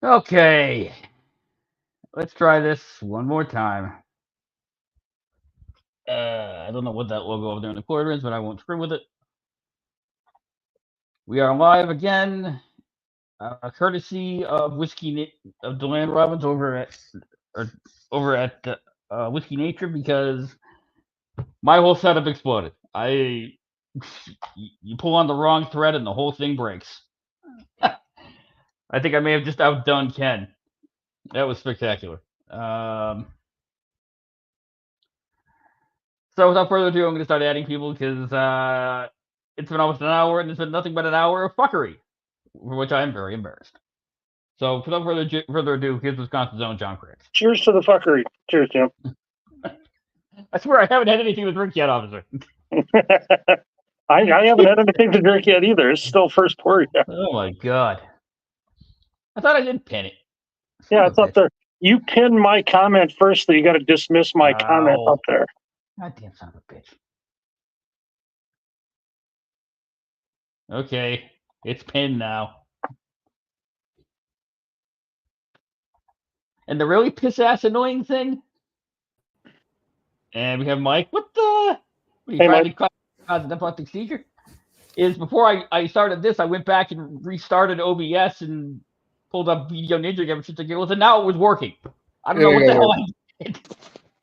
Okay, let's try this one more time. I don't know what that logo over there in the corner is, but I won't screw with it. We are live again, courtesy of of Deland Robbins or, over at Whiskey Nature, because my whole setup exploded. You pull on the wrong thread and the whole thing breaks. I think I may have just outdone Ken. That was spectacular. So without further ado, I'm going to start adding people because it's been almost an hour and it's been nothing but an hour of fuckery, for which I am very embarrassed. So without further ado, here's Wisconsin's own John Cricks. Cheers to the fuckery. Cheers, Jim. I swear I haven't had anything to drink yet, officer. I haven't had anything to drink yet either. It's still first pour yet. Oh my god. I thought I did pin it. Yeah, it's up there. You pinned my comment first, so you got to dismiss my comment up there. Goddamn son of a bitch. Okay, it's pinned now. And the really piss-ass annoying thing, and we have Mike. What the? Hey, trying to cause an epileptic seizure? Is before I started this, I went back and restarted OBS and pulled up Video Ninja, gave it shit to giggles, and now it was working. I don't know what the hell I did.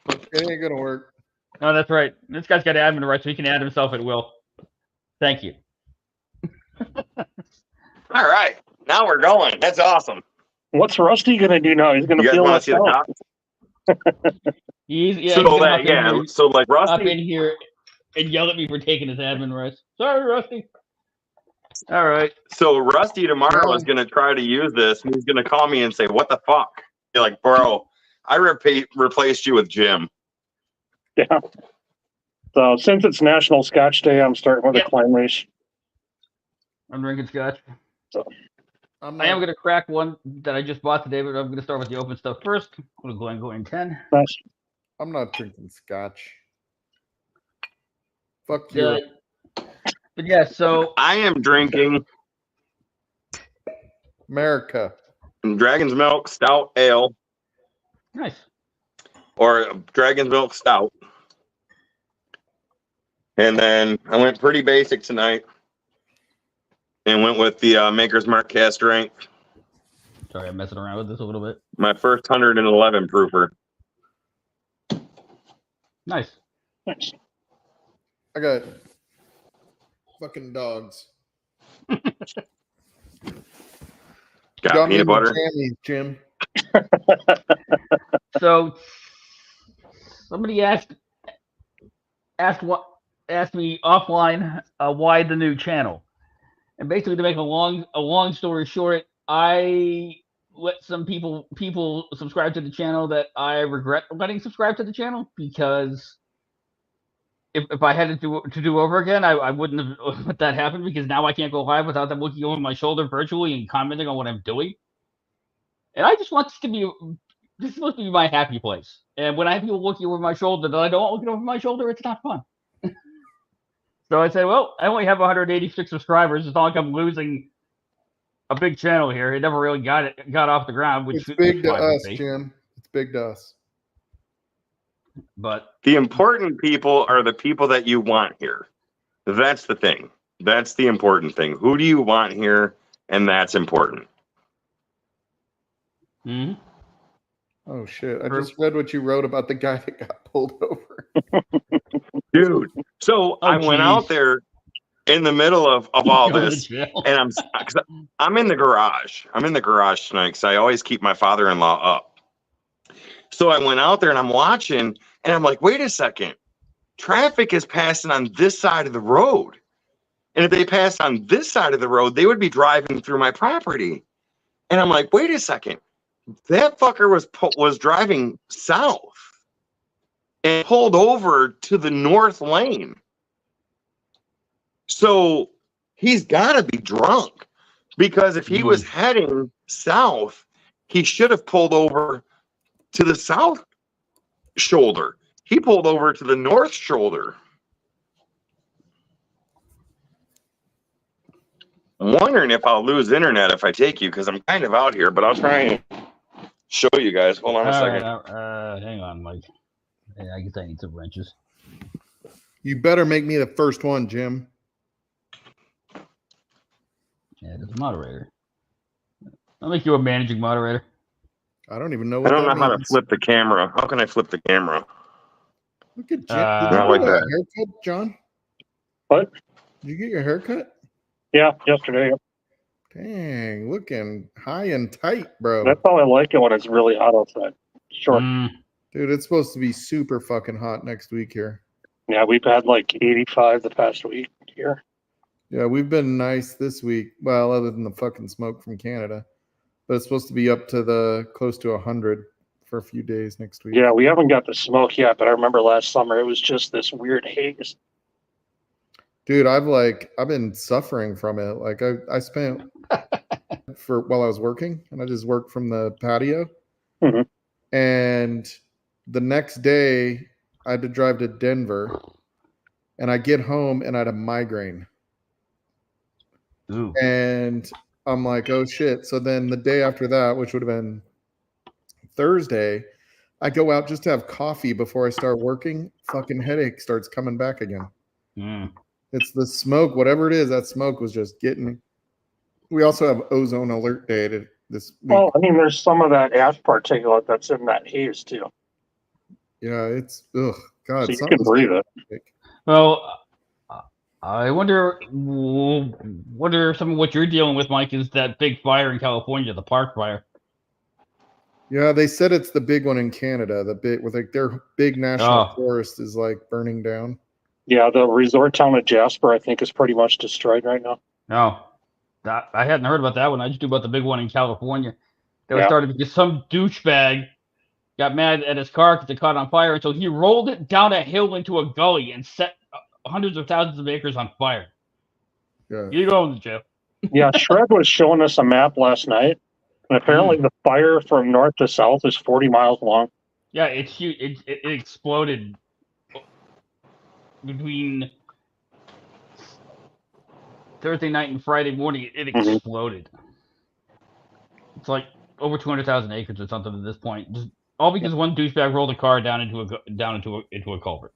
It ain't gonna work. No, that's right. This guy's got admin rights, so he can add himself at will. Thank you. All right, now we're going. That's awesome. What's Rusty gonna do now? He's gonna feel left out. So like Rusty up in here and yell at me for taking his admin rights. Sorry, Rusty. All right. So Rusty tomorrow is gonna try to use this, and he's gonna call me and say, "What the fuck?" You're like, "Bro, I replaced you with Jim." Yeah. So since it's National Scotch Day, I'm starting with a climb race. I'm drinking scotch. So I am going to crack one that I just bought today, but I'm going to start with the open stuff first. I'm going to go in 10. Nice. I'm not drinking scotch. Fuck you. But yeah, so I am drinking America Dragon's Milk Stout Ale. Nice. Or Dragon's Milk Stout. And then I went pretty basic tonight and went with the Maker's Mark cast strength. Sorry, I'm messing around with this a little bit. My first 111 proofer. Nice. Nice. I got fucking dogs. Got peanut butter. Jammies, Jim. So somebody asked me offline why the new channel, and basically to make a long story short, I let some people subscribe to the channel that I regret letting subscribe to the channel, because if I had to do over again, I wouldn't have let that happen, because now I can't go live without them looking over my shoulder virtually and commenting on what I'm doing. And I just want this is supposed to be my happy place. And when I have people looking over my shoulder that I don't want looking over my shoulder, it's not fun. So I said, well, I only have 186 subscribers. It's not like I'm losing a big channel here. It never really got off the ground. Which it's big to us, Jim. It's big to us. But the important people are the people that you want here. That's the thing. That's the important thing. Who do you want here? And that's important. Mm-hmm. Oh shit! I just read what you wrote about the guy that got pulled over. Dude, so I went out there in the middle of all this, and I'm in the garage. I'm in the garage tonight because I always keep my father-in-law up. So I went out there and I'm watching, and I'm like, wait a second. Traffic is passing on this side of the road. And if they passed on this side of the road, they would be driving through my property. And I'm like, wait a second. That fucker was driving south and pulled over to the north lane. So he's got to be drunk, because if he was heading south, he should have pulled over to the south shoulder. He pulled over to the north shoulder. I'm wondering if I'll lose internet if I take you because I'm kind of out here, but I'll try and show you guys. Hold on a second. Hang on, Mike. Yeah, I guess I need some wrenches. You better make me the first one, Jim. Yeah, it's a moderator. I'll make you a managing moderator. I don't even know I what don't that know how to means. flip the camera. How can I flip the camera? Look at Jim. Not Did you like get a that. haircut, John? What? Did you get your haircut? Yeah, yesterday. Dang, looking high and tight, bro. That's how I like it when it's really hot outside. Sure. Dude, it's supposed to be super fucking hot next week here. Yeah, we've had like 85 the past week here. Yeah, we've been nice this week. Well, other than the fucking smoke from Canada. But it's supposed to be up to the close to 100 for a few days next week. Yeah, we haven't got the smoke yet, but I remember last summer it was just this weird haze. Dude, I've been suffering from it. Like I spent while I was working, and I just worked from the patio. Mm-hmm. And the next day I had to drive to Denver, and I get home and I had a migraine. Ooh. And I'm like, oh shit. So then the day after that, which would have been Thursday, I go out just to have coffee before I start working. Fucking headache starts coming back again. It's the smoke, whatever it is. That smoke was just getting me. We also have ozone alert day this week. Well, I mean, there's some of that ash particulate that's in that haze too. Yeah, it's God. So you can breathe it. Well, I wonder some of what you're dealing with, Mike, is that big fire in California, the park fire. Yeah, they said it's the big one in Canada. The big with like their big national forest is like burning down. Yeah, the resort town of Jasper, I think, is pretty much destroyed right now. No, I hadn't heard about that one. I just knew about the big one in California. That was started because some douchebag got mad at his car because it caught on fire, and so he rolled it down a hill into a gully and set hundreds of thousands of acres on fire. Yeah, you're going to jail. Yeah, Shred was showing us a map last night, and apparently the fire from north to south is 40 miles long. Yeah, it's huge. It exploded between Thursday night and Friday morning. It exploded. It's like over 200,000 acres or something at this point. Just all because one douchebag rolled a car down into a culvert.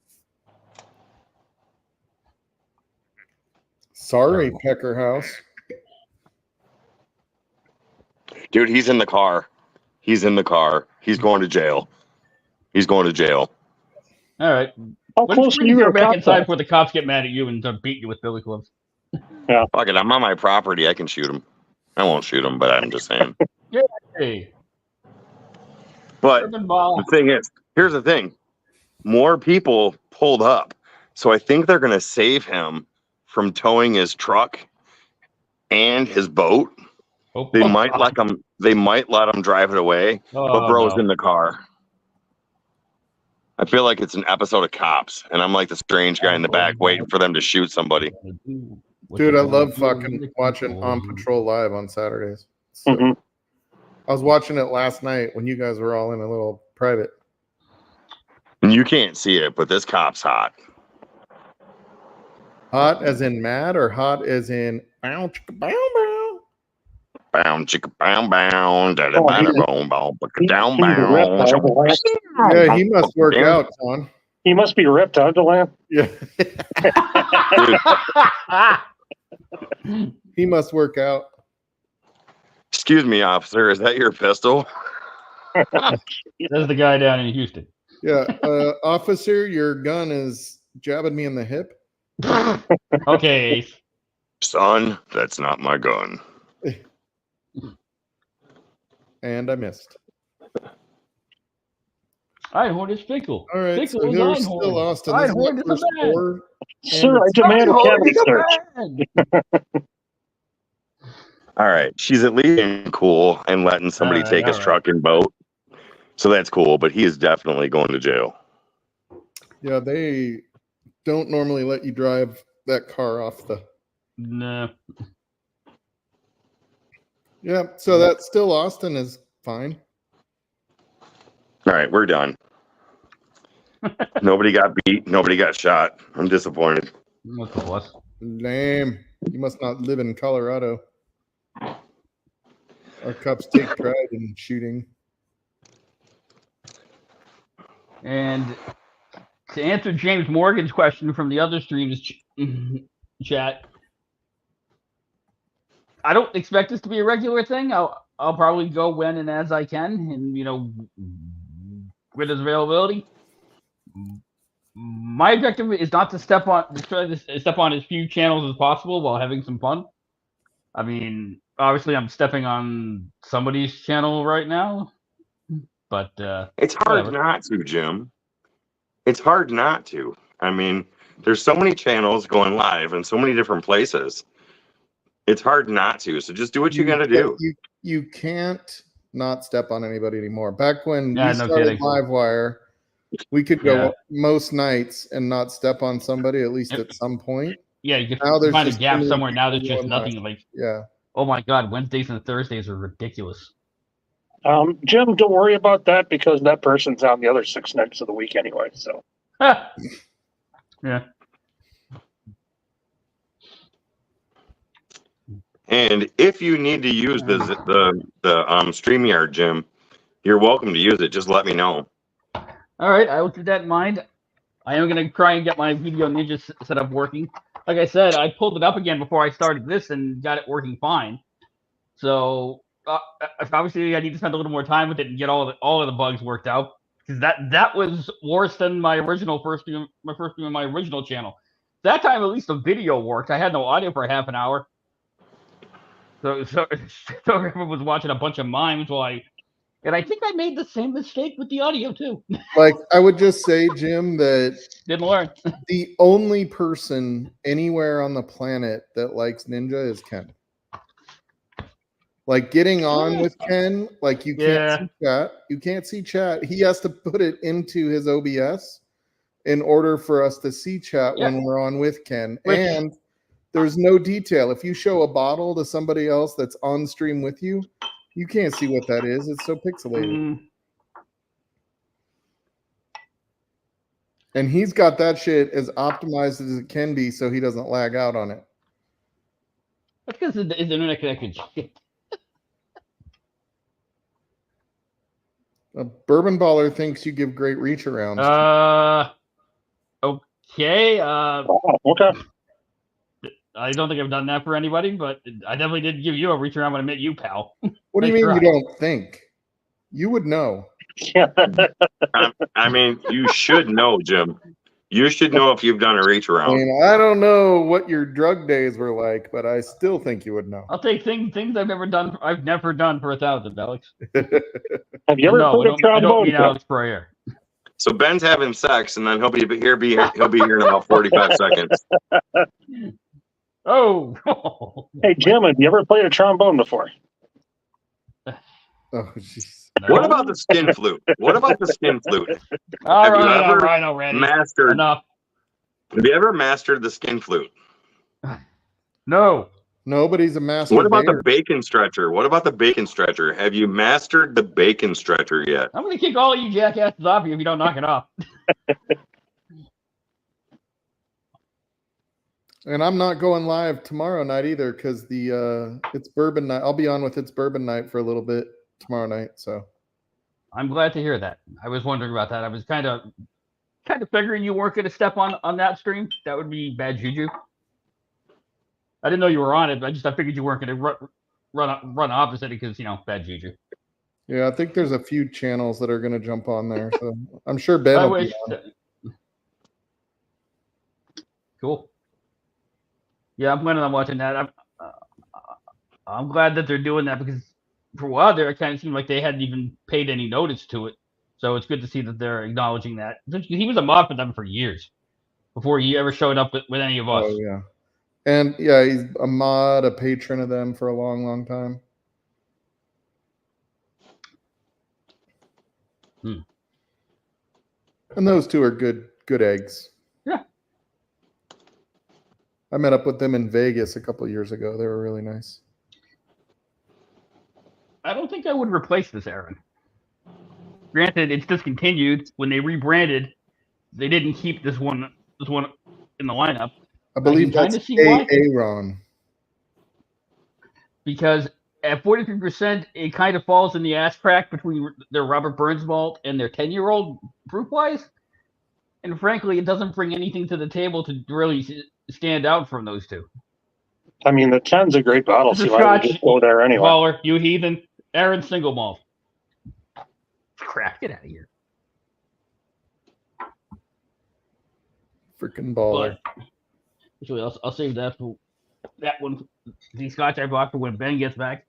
Sorry, Pecker House. Dude, he's in the car. He's in the car. He's going to jail. He's going to jail. All right. How close are you to back inside before the cops get mad at you and beat you with billy clubs? Yeah. Fuck it. I'm on my property. I can shoot him. I won't shoot him, but I'm just saying. Yay. But the thing is, here's the thing. More people pulled up. So I think they're going to save him from towing his truck and his boat. They might let him drive it away, but bro's in the car. I feel like it's an episode of Cops, and I'm like the strange guy in the back waiting for them to shoot somebody. Dude, I love fucking watching On Patrol Live on Saturdays. So, I was watching it last night when you guys were all in a little private. And you can't see it, but this cop's hot. Hot as in mad, or hot as in bow chicka bow bow? Bow chicka bow bow, da da da bow bow, down bow. Yeah, he must work out, John. He must be ripped, huh, Delan? Yeah. He must work out. Excuse me, officer. Is that your pistol? That's the guy down in Houston. Yeah, officer, your gun is jabbing me in the hip. Okay. Son, that's not my gun. And I missed. Einhorn is fickle. All right, fickle so is we're Einhorn. still lost in Einhorn this is a man. score. Sir, I demand a cavity search. All right, she's at least being cool and letting somebody take his truck and boat. So that's cool, but he is definitely going to jail. Yeah, they don't normally let you drive that car off the... No. Yeah, so that's still Austin is fine. All right, we're done. Nobody got beat. Nobody got shot. I'm disappointed. Lame. You must not live in Colorado. Our Cubs take pride in shooting. And to answer James Morgan's question from the other streams chat, I don't expect this to be a regular thing. I'll probably go when and as I can, and with his availability. My objective is not to step on as few channels as possible while having some fun. I mean, obviously, I'm stepping on somebody's channel right now, but it's hard not to, Jim. It's hard not to. I mean, there's so many channels going live in so many different places. It's hard not to. So just do what you got to do. You can't not step on anybody anymore. Back when we started Livewire, we could go most nights and not step on somebody, at least at some point. Yeah, you can find a gap somewhere. Now there's just nothing. Like, oh my God, Wednesdays and Thursdays are ridiculous. Jim, don't worry about that because that person's on the other 6 nights of the week anyway. So, yeah. And if you need to use the StreamYard, Jim, you're welcome to use it. Just let me know. All right, I will keep that in mind. I am going to try and get my Video Ninja set up working. Like I said, I pulled it up again before I started this and got it working fine. So obviously, I need to spend a little more time with it and get all of the bugs worked out, because that was worse than my first stream on my original channel. That time, at least the video worked. I had no audio for half an hour. So everyone was watching a bunch of mimes and I think I made the same mistake with the audio too. Like, I would just say, Jim, that didn't learn. The only person anywhere on the planet that likes Ninja is Ken. Like, getting on with Ken, like, you can't see chat. You can't see chat. He has to put it into his OBS in order for us to see chat when we're on with Ken. And there's no detail. If you show a bottle to somebody else that's on stream with you, you can't see what that is. It's so pixelated. And he's got that shit as optimized as it can be so he doesn't lag out on it. That's because his internet connection shit. A Bourbon Baller thinks you give great reach arounds. Okay. Okay. I don't think I've done that for anybody, but I definitely did give you a reach around when I met you, pal. What do you mean you don't think? You would know. I mean, you should know, Jim. You should know if you've done a reach around. I mean, I don't know what your drug days were like, but I still think you would know. I'll take things I've never done. I've never done for 1,000, Alex. Have you ever played a trombone? I don't mean Alex Prayer. So Ben's having sex, and then he'll be here in about 45 seconds. Oh. Hey, Jim, have you ever played a trombone before? Oh, jeez. No. What about the skin flute? All right, already. Mastered enough. Have you ever mastered the skin flute? No. Nobody's a master. What about the bacon stretcher? Have you mastered the bacon stretcher yet? I'm going to kick all of you jackasses off you if you don't knock it off. And I'm not going live tomorrow night either because it's bourbon night. I'll be on with It's Bourbon Night for a little bit tomorrow night. So I'm glad to hear that. I was wondering about that. I was kind of figuring you weren't going to step on that stream. That would be bad juju. I didn't know you were on it, but I figured you weren't going to run opposite because, bad juju. Yeah, I think there's a few channels that are going to jump on there. So I'm sure Ben will be on it. Cool. Yeah, I'm planning on watching that. I'm glad that they're doing that because for a while there, it kind of seemed like they hadn't even paid any notice to it. So it's good to see that they're acknowledging that. He was a mod for them for years before he ever showed up with any of us. Oh, yeah. And, yeah, he's a mod, a patron of them for a long, long time. And those two are good eggs. Yeah. I met up with them in Vegas a couple of years ago. They were really nice. I don't think I would replace this, Aaron. Granted, it's discontinued. When they rebranded, they didn't keep this one in the lineup. I believe that's Aaron. because at 43%, it kind of falls in the ass crack between their Robert Burns malt and their 10-year-old proof wise. And frankly, it doesn't bring anything to the table to really stand out from those two. I mean, the 10's a great bottle, so This you is might as well Scotch, just go there anyway. Baller, you heathen. Aaron single malt. Crap, get out of here. Freaking baller. But actually, I'll save that for that one. The Scotch I bought for when Ben gets back.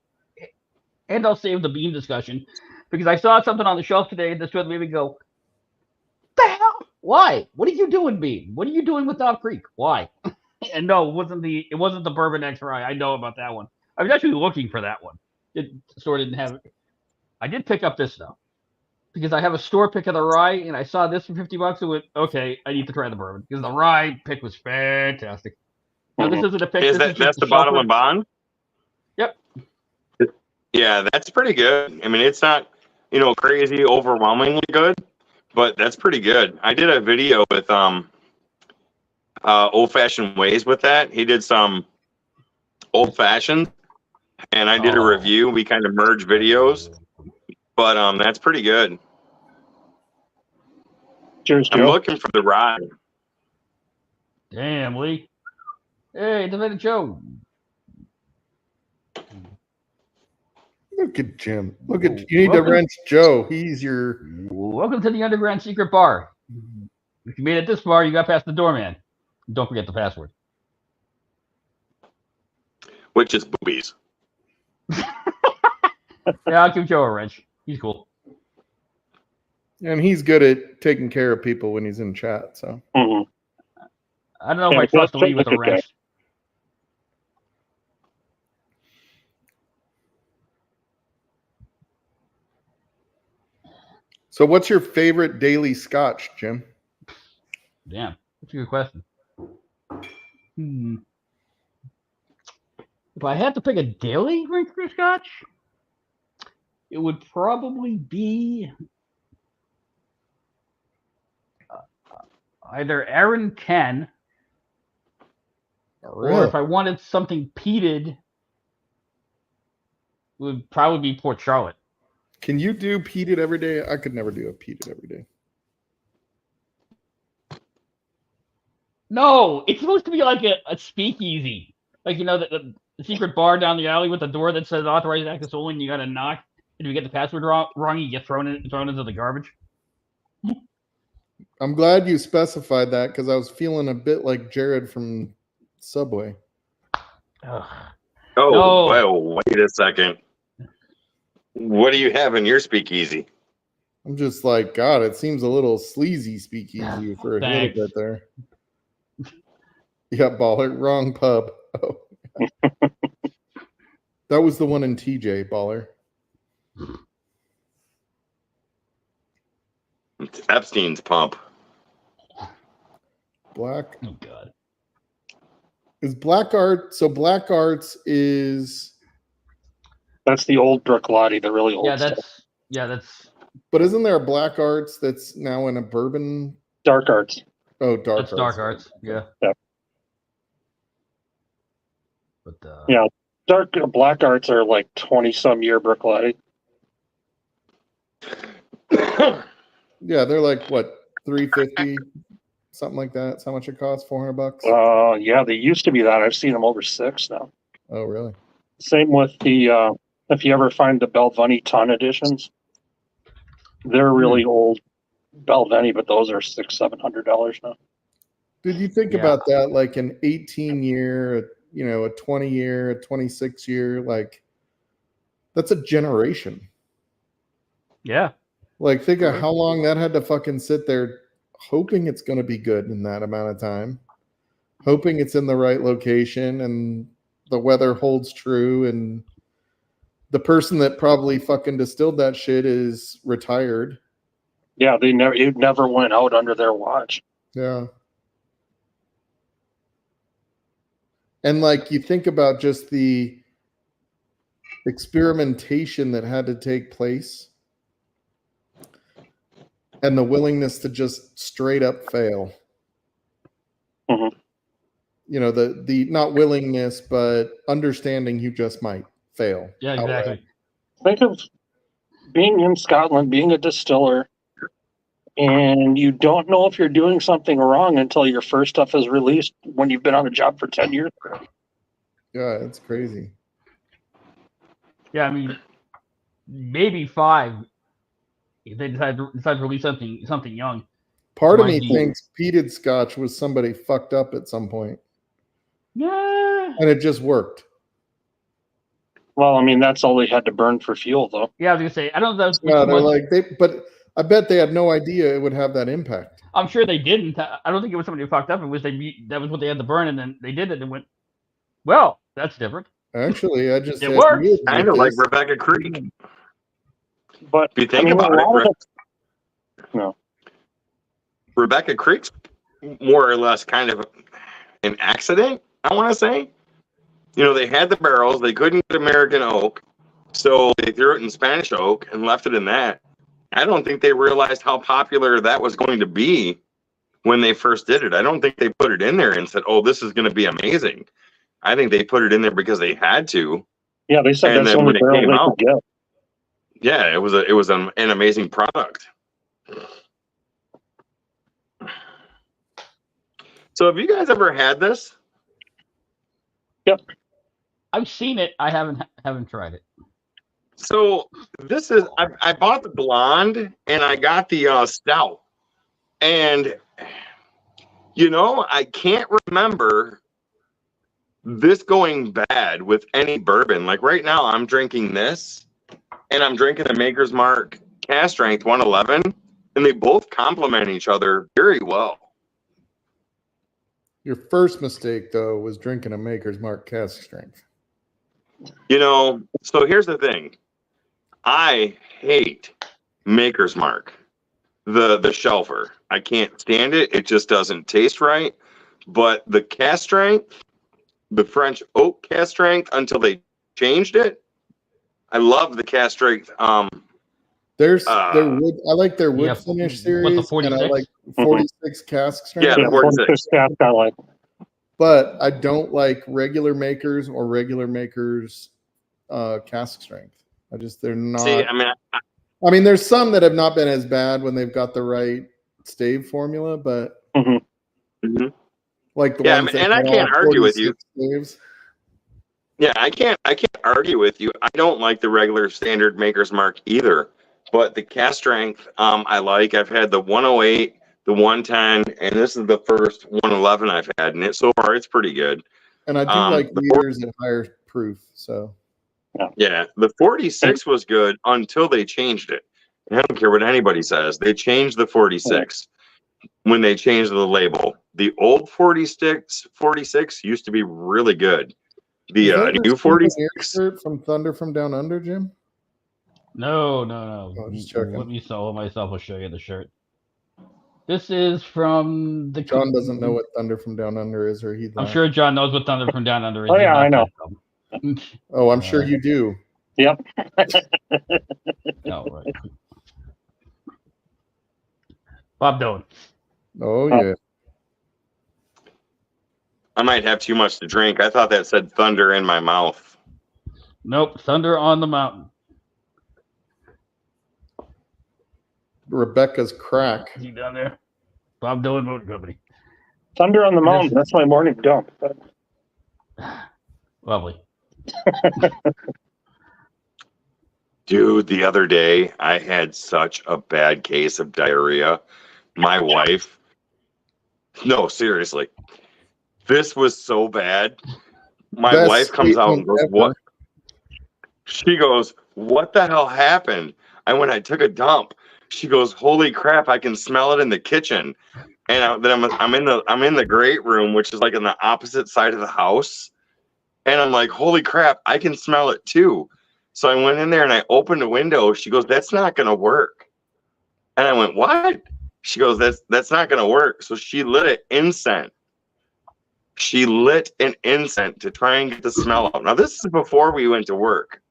And I'll save the bean discussion because I saw something on the shelf today that made me go, the hell? Why? What are you doing, Bean? What are you doing with Dog Creek? Why? And no, it wasn't the Bourbon X Rye. I know about that one. I was actually looking for that one. It sort of didn't have it. I did pick up this though, because I have a store pick of the rye, and I saw this for $50. It went, okay, I need to try the bourbon because the rye pick was fantastic. Now this isn't a pick. That's the bottom and bond? Yep. Yeah, that's pretty good. I mean, it's not, crazy, overwhelmingly good, but that's pretty good. I did a video with Old Fashioned Ways with that. He did some old fashioned, and I did a review. We kind of merged videos, but that's pretty good. Cheers, Joe. I'm looking for the rye. Damn, Lee. Hey, Divided Joe. Look at Jim. Look at you. Need to wrench Joe. He's your. Welcome to the Underground Secret Bar. If you made it this far, you got past the doorman. Don't forget the password. Which is boobies. Yeah, I'll give Joe a wrench. He's cool. And he's good at taking care of people when he's in chat. So I don't know if I trust Lee with a wrench. So what's your favorite daily Scotch, Jim? Damn, that's a good question. If I had to pick a daily drink for Scotch, it would probably be either Aaron 10, or if I wanted something peated, it would probably be Port Charlotte. Can you do peated every day? I could never do a peated every day. No, it's supposed to be like a speakeasy. Like, the secret bar down the alley with the door that says authorized access only, and you got to knock. And if you get the password wrong, you get thrown into the garbage. I'm glad you specified that because I was feeling a bit like Jared from Subway. Ugh. Oh, No. well, wait a second. What do you have in your speakeasy? I'm just like, God, it seems a little sleazy speakeasy for a little bit there. Yeah, baller, wrong pub. Oh. That was the one in TJ, baller. It's Epstein's pump. Black. Oh God. Is Black Art? So Black Arts is. That's the old Brooklotti, the really old stuff. That's. But isn't there a Black Arts that's now in a bourbon? Dark Arts. Oh, Dark Arts. Dark Arts. Yeah. Yep. But yeah, Black Arts are like 20-some year Brooklotti. Yeah, they're like what, $350, something like that. That's how much it costs. $400. Yeah, they used to be that. I've seen them over $6 now. Oh, really? Same with the if you ever find the Belvani ton editions, they're really old Belvani, but those are $600-700 now. Did you think about that? Like an 18-year, a 20-year, a 26-year, like that's a generation. yeah. Like think of how long that had to fucking sit there hoping it's going to be good in that amount of time, hoping it's in the right location and the weather holds true, and the person that probably fucking distilled that shit is retired. Yeah, it never went out under their watch. Yeah. And like you think about just the experimentation that had to take place and the willingness to just straight up fail. Mm-hmm. The not willingness, but understanding you just might fail. Yeah, exactly. Outright. Think of being in Scotland, being a distiller, and you don't know if you're doing something wrong until your first stuff is released when you've been on the job for 10 years. Yeah, it's crazy. Yeah, I mean, maybe 5 if they decide to release something young. Part of Might me be. thinks peated scotch was somebody fucked up at some point, Yeah. and it just worked. Well, I mean, that's all they had to burn for fuel, though. Yeah, I was gonna say I don't know. Yeah, they're like but I bet they had no idea it would have that impact. I'm sure they didn't. I don't think it was somebody who fucked up. It was that was what they had to burn, and then they did it and went, well, that's different. Actually, I just It had works. meals Kind with of like this. Rebecca Creek. But If you think I mean, about a lot it, of no. Rebecca Creek's more or less kind of an accident, I want to say. You know, they had the barrels, they couldn't get American oak, so they threw it in Spanish oak and left it in that. I don't think they realized how popular that was going to be when they first did it. I don't think they put it in there and said, oh, this is going to be amazing. I think they put it in there because they had to. Yeah, they said And that's then the when only it barrel came they out, could get. yeah, it was an amazing product. So have you guys ever had this? Yep. I've seen it. I haven't tried it. So this is I bought the blonde and I got the stout, and you know I can't remember this going bad with any bourbon. Like right now, I'm drinking this, and I'm drinking the Maker's Mark Cask Strength 111, and they both complement each other very well. Your first mistake, though, was drinking a Maker's Mark Cask Strength. You know, so here's the thing. I hate Maker's Mark, the shelfer. I can't stand it. It just doesn't taste right. But the cask strength, the French oak cask strength, until they changed it, I love the cask strength. Their wood. I like their wood finish series, the and I 46? like 46 cask strength. Yeah, the 46. Cask I like. But I don't like regular Makers or regular Makers cask strength. They're not. See, I mean, there's some that have not been as bad when they've got the right stave formula, but like the ones that and I can't argue with you. Staves. Yeah, I can't argue with you. I don't like the regular standard Maker's Mark either. But the cask strength, I like. I've had the 108, the 110, and this is the first 111 I've had, and so far it's pretty good. And I do like leaders at higher proof. So yeah, the 46 was good until they changed it. I don't care what anybody says. They changed the 46 when they changed the label. The old 46 used to be really good. The new 46 from Thunder from Down Under, Jim. No. Oh, just checking. Let me sell myself. I'll show you the shirt. This is from the. John doesn't know what Thunder from Down Under is, or I'm sure John knows what Thunder from Down Under is. Oh yeah, I know. Oh, I'm sure you do. Yep. Oh, right. Bob Dylan. Oh yeah. I might have too much to drink. I thought that said thunder in my mouth. Nope, Thunder on the Mountain. Rebecca's Crack. Is he down there? Bob Dylan Motor Company. Thunder on the Mountain. That's my morning dump. Lovely. Dude, the other day I had such a bad case of diarrhea. My wife. No, seriously. This was so bad. My wife comes out and goes, what? She goes, what the hell happened? I took a dump. She goes, holy crap, I can smell it in the kitchen. And then I'm in the great room, which is like on the opposite side of the house. And I'm like, holy crap, I can smell it too. So I went in there and I opened a window. She goes, that's not going to work. And I went, what? She goes, that's not going to work. So she lit an incense. She lit an incense to try and get the smell out. Now, this is before we went to work.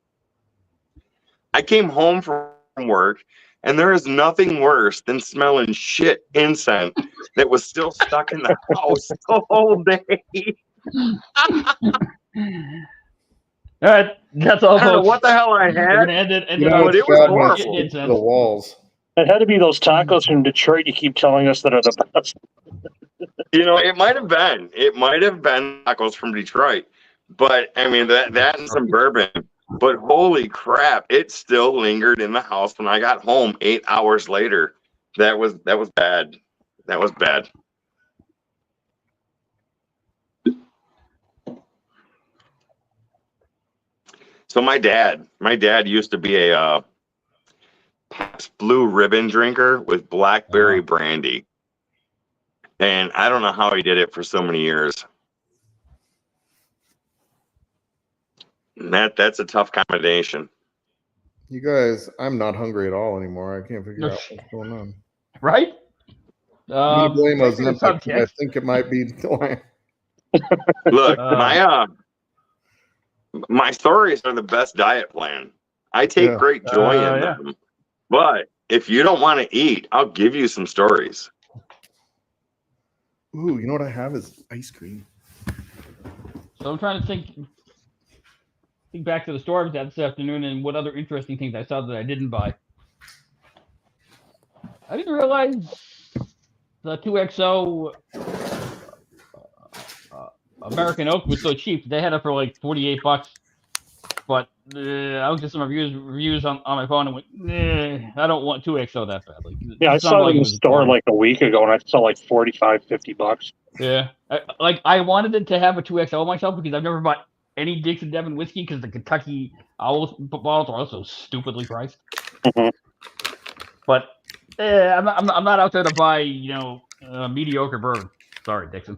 I came home from work, and there is nothing worse than smelling shit incense that was still stuck in the house the whole day. right, that's all, I don't know folks. what the hell I We're had. gonna end it. but it was bad when horrible. it sticks to the walls. It had to be those tacos from Detroit you keep telling us that are the best. It might have been. It might have been tacos from Detroit. But I mean that and some bourbon. But holy crap, it still lingered in the house when I got home 8 hours later. That was bad. That was bad. So my dad used to be a Pabst Blue Ribbon drinker with blackberry brandy. And I don't know how he did it for so many years. And that's a tough combination. You guys, I'm not hungry at all anymore. I can't figure out what's going on. Right? I'm gonna blame Checking the Ozempic, but I subject. think it might be why. Look, my stories are the best diet plan. I take great joy in them. But if you don't want to eat, I'll give you some stories. Ooh, you know what I have is ice cream. So I'm trying to think back to the store I was at this afternoon and what other interesting things I saw that I didn't buy. I didn't realize the 2XO American Oak was so cheap. They had it for like $48. But I looked at some reviews on my phone and went, I don't want 2XO that badly. Yeah, I saw it in the store like a week ago, and I saw like $45-50. Yeah, I wanted it to have a 2XO myself because I've never bought any Dixon Devon whiskey because the Kentucky Owl bottles are also stupidly priced. Mm-hmm. But I'm not out there to buy mediocre bourbon. Sorry, Dixon.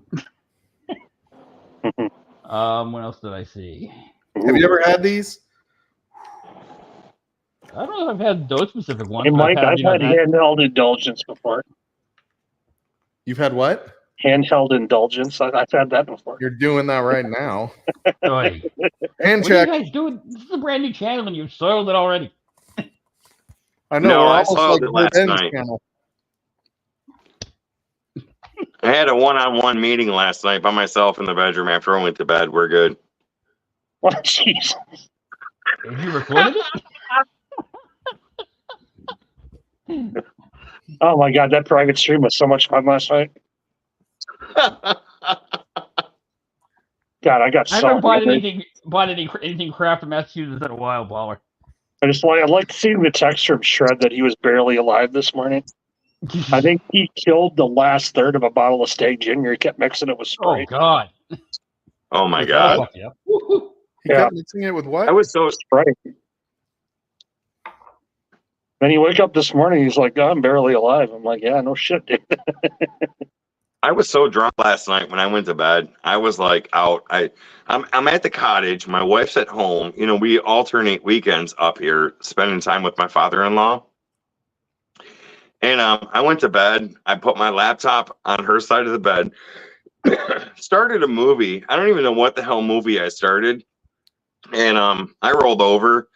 Mm-hmm. What else did I see? Have you ever had these? I don't know if I've had those specific ones. Hey, Mike, I've had handheld indulgence before. You've had what? Handheld indulgence. I've had that before. You're doing that right now. Hey. And what check. are you guys doing? This is a brand new channel and you've soiled it already. I know. No, we're I almost soiled like it last night. Channel. I had a one-on-one meeting last night by myself in the bedroom after I went to bed. We're good. Oh, jeez. Have you recorded it? Oh my god, that private stream was so much fun last night. God, I haven't bought anything crap from Massachusetts in a while, Baller. I like seeing the text from Shred that he was barely alive this morning. I think he killed the last third of a bottle of Stag Junior. He kept mixing it with Sprite. Oh God! Oh my God! He kept mixing it with what? I was so Sprite. Then he wake up this morning. He's like, oh, "I'm barely alive." I'm like, "Yeah, no shit, dude." I was so drunk last night when I went to bed. I was like out. I'm at the cottage. My wife's at home. We alternate weekends up here, spending time with my father-in-law. And I went to bed. I put my laptop on her side of the bed. Started a movie. I don't even know what the hell movie I started. And I rolled over,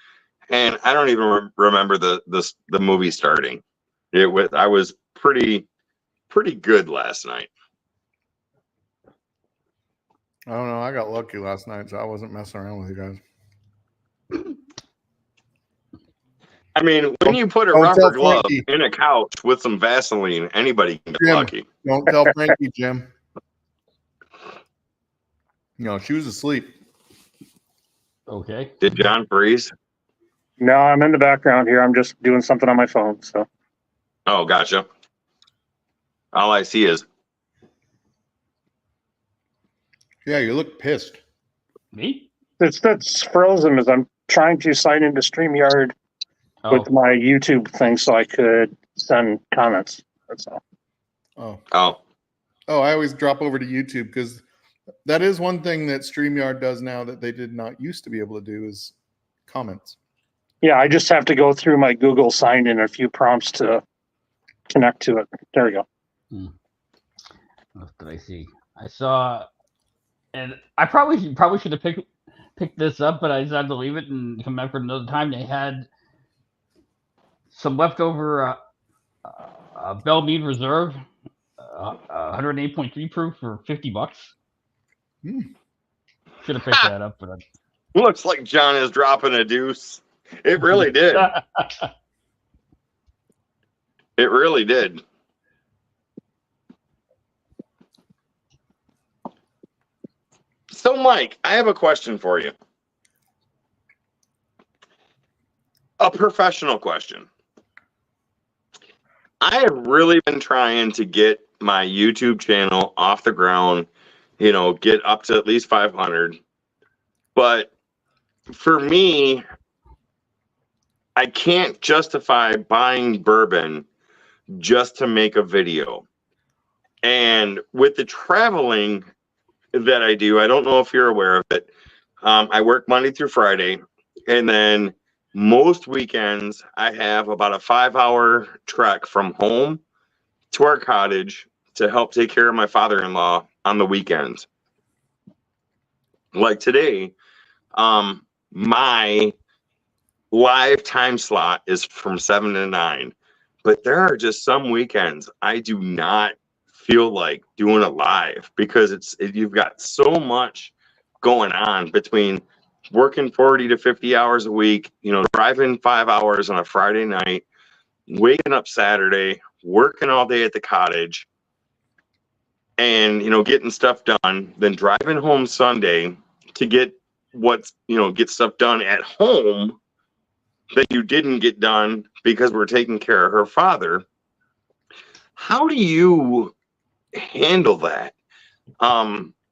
and I don't even remember the movie starting. I was pretty good last night. I don't know. I got lucky last night, so I wasn't messing around with you guys. I mean, when you put a rubber glove in a couch with some Vaseline, anybody can get lucky. Don't tell Frankie, Jim. No, she was asleep. Okay. Did John freeze? No, I'm in the background here. I'm just doing something on my phone. So. Oh, gotcha. All I see is. Yeah, you look pissed. Me? That's frozen as I'm trying to sign into StreamYard with my YouTube thing so I could send comments. That's all. Oh, I always drop over to YouTube because that is one thing that StreamYard does now that they did not used to be able to do is comments. Yeah, I just have to go through my Google sign in a few prompts to connect to it. There we go. What did I see? I saw, and I probably should have picked this up, but I decided to leave it and come back for another time. They had some leftover Bell Mead Reserve, 108.3 proof for $50. Should have picked that up, but Looks like John is dropping a deuce. It really did. It really did. So, Mike, I have a question for you. A professional question. I have really been trying to get my YouTube channel off the ground, get up to at least 500. But for me, I can't justify buying bourbon just to make a video. And with the traveling that I do, I don't know if you're aware of it. I work Monday through Friday, and then most weekends I have about a 5-hour trek from home to our cottage to help take care of my father-in-law on the weekends. Like today, my live time slot is from 7 to 9, but there are just some weekends I do not feel like doing it live because you've got so much going on between working 40 to 50 hours a week, driving 5 hours on a Friday night, waking up Saturday, working all day at the cottage, and getting stuff done, then driving home Sunday to get get stuff done at home that you didn't get done because we're taking care of her father. How do you handle that?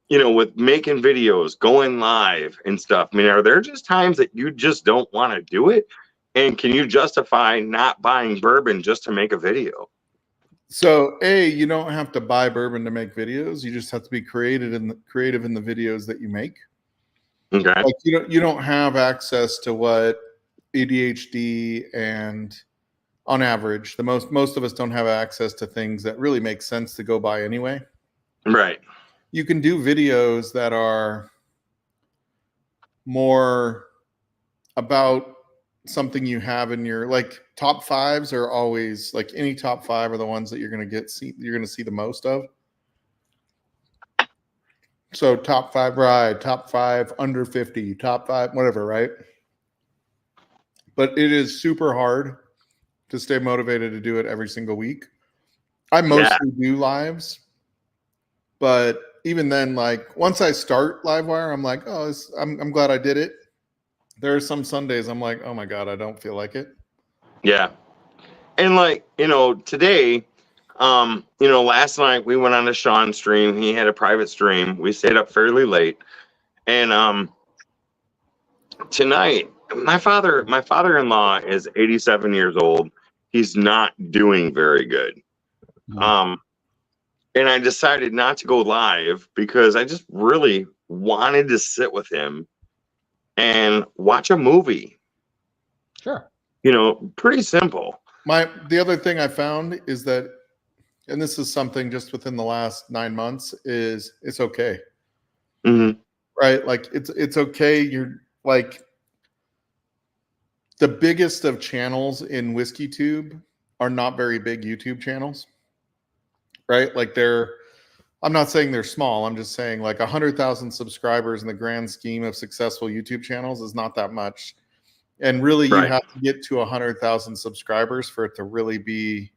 With making videos, going live and stuff. I mean, are there just times that you just don't want to do it? And can you justify not buying bourbon just to make a video? So, you don't have to buy bourbon to make videos. You just have to be creative in the videos that you make. Okay. Like you don't have access to what ADHD and on average, most of us don't have access to things that really make sense to go buy anyway. Right. You can do videos that are more about something you have in your, like, top fives are always, like, any top five are the ones that you're going to see the most of. So top 5 ride, top 5 under 50, top 5 whatever, right? But it is super hard to stay motivated to do it every single week. I mostly do lives, but even then, like, once I start Livewire, I'm like, oh, I'm glad I did it. There are some Sundays I'm like, oh my God, I don't feel like it. Yeah. And like, today, last night we went on to Sean's stream. He had a private stream. We stayed up fairly late. And tonight, my father-in-law is 87 years old. He's not doing very good. And I decided not to go live because I just really wanted to sit with him and watch a movie. Sure. Pretty simple. The other thing I found is that, and this is something just within the last 9 months, is it's okay. Mm-hmm. Right? Like it's okay. You're like, the biggest of channels in WhiskeyTube are not very big YouTube channels. Right? Like I'm not saying they're small. I'm just saying, like, 100,000 subscribers in the grand scheme of successful YouTube channels is not that much. And really, you have to get to 100,000 subscribers for it to really be,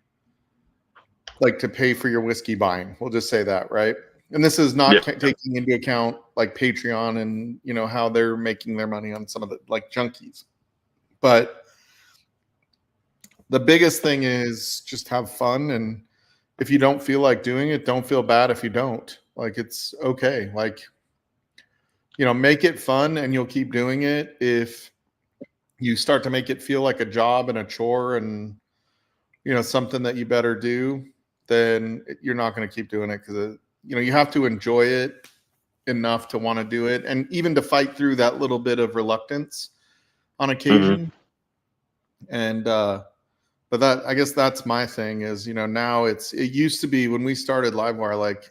like, to pay for your whiskey buying. We'll just say that, right? And this is not taking into account, like, Patreon and, how they're making their money on some of the, like, junkies. But the biggest thing is just have fun. And if you don't feel like doing it, don't feel bad if you don't. Like, it's okay. Like, make it fun and you'll keep doing it. If you start to make it feel like a job and a chore and, something that you better do, then you're not going to keep doing it, because, you have to enjoy it enough to want to do it. And even to fight through that little bit of reluctance on occasion. Mm-hmm. And, but I guess that's my thing is, now it used to be when we started Livewire, like,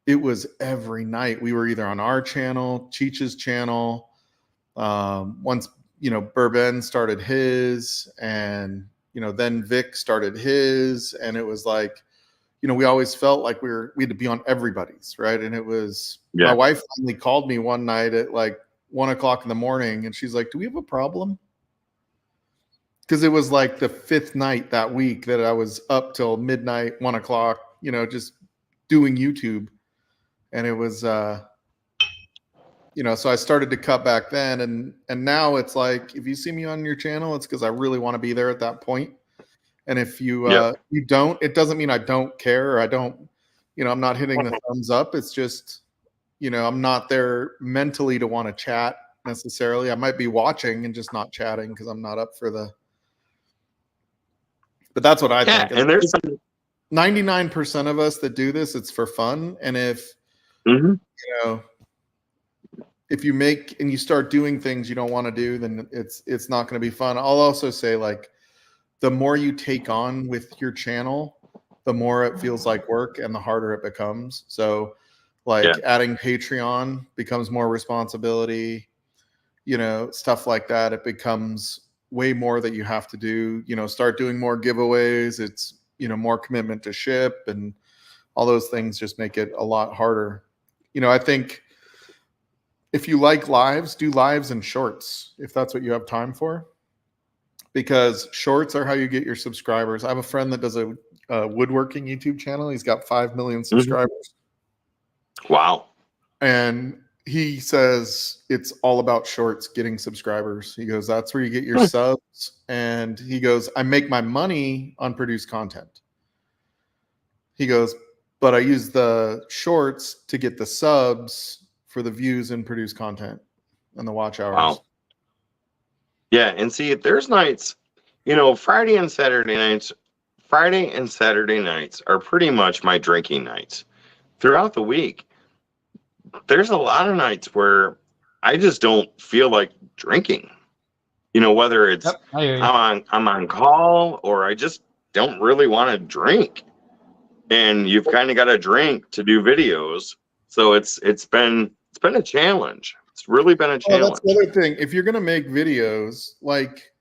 it was every night we were either on our channel, Cheech's channel. Once, Bourbon started his, and, then Vic started his, and it was like, we always felt like we had to be on everybody's, right? And it was, my wife finally called me one night at like 1 o'clock in the morning, and she's like, "Do we have a problem?" Because it was like the 5th night that week that I was up till midnight, 1 o'clock, just doing YouTube, and it was, so I started to cut back then, and now it's like, if you see me on your channel, it's because I really want to be there at that point. And if you you don't, it doesn't mean I don't care, or I don't, I'm not hitting the thumbs up. It's just, I'm not there mentally to want to chat necessarily. I might be watching and just not chatting because I'm not up for the. But that's what I think. And there's 99% of us that do this, it's for fun. And if if you make and you start doing things you don't want to do, then it's not going to be fun. I'll also say, like, the more you take on with your channel, the more it feels like work and the harder it becomes. So like adding Patreon becomes more responsibility, stuff like that. It becomes way more that you have to do, start doing more giveaways. It's, more commitment to ship, and all those things just make it a lot harder. I think if you like lives, do lives and shorts if that's what you have time for, because shorts are how you get your subscribers. I have a friend that does a woodworking YouTube channel. He's got 5 million subscribers. Wow. And he says it's all about shorts, getting subscribers. He goes, that's where you get your subs. And he goes, I make my money on produced content. He goes, but I use the shorts to get the subs for the views and produced content and the watch hours. Wow. Yeah. And see, there's nights, Friday and Saturday nights are pretty much my drinking nights. Throughout the week, there's a lot of nights where I just don't feel like drinking. Whether it's I'm on call or I just don't really want to drink. And you've kind of got to drink to do videos. So it's been a challenge. It's really been a challenge. That's the other thing. If you're going to make videos, like,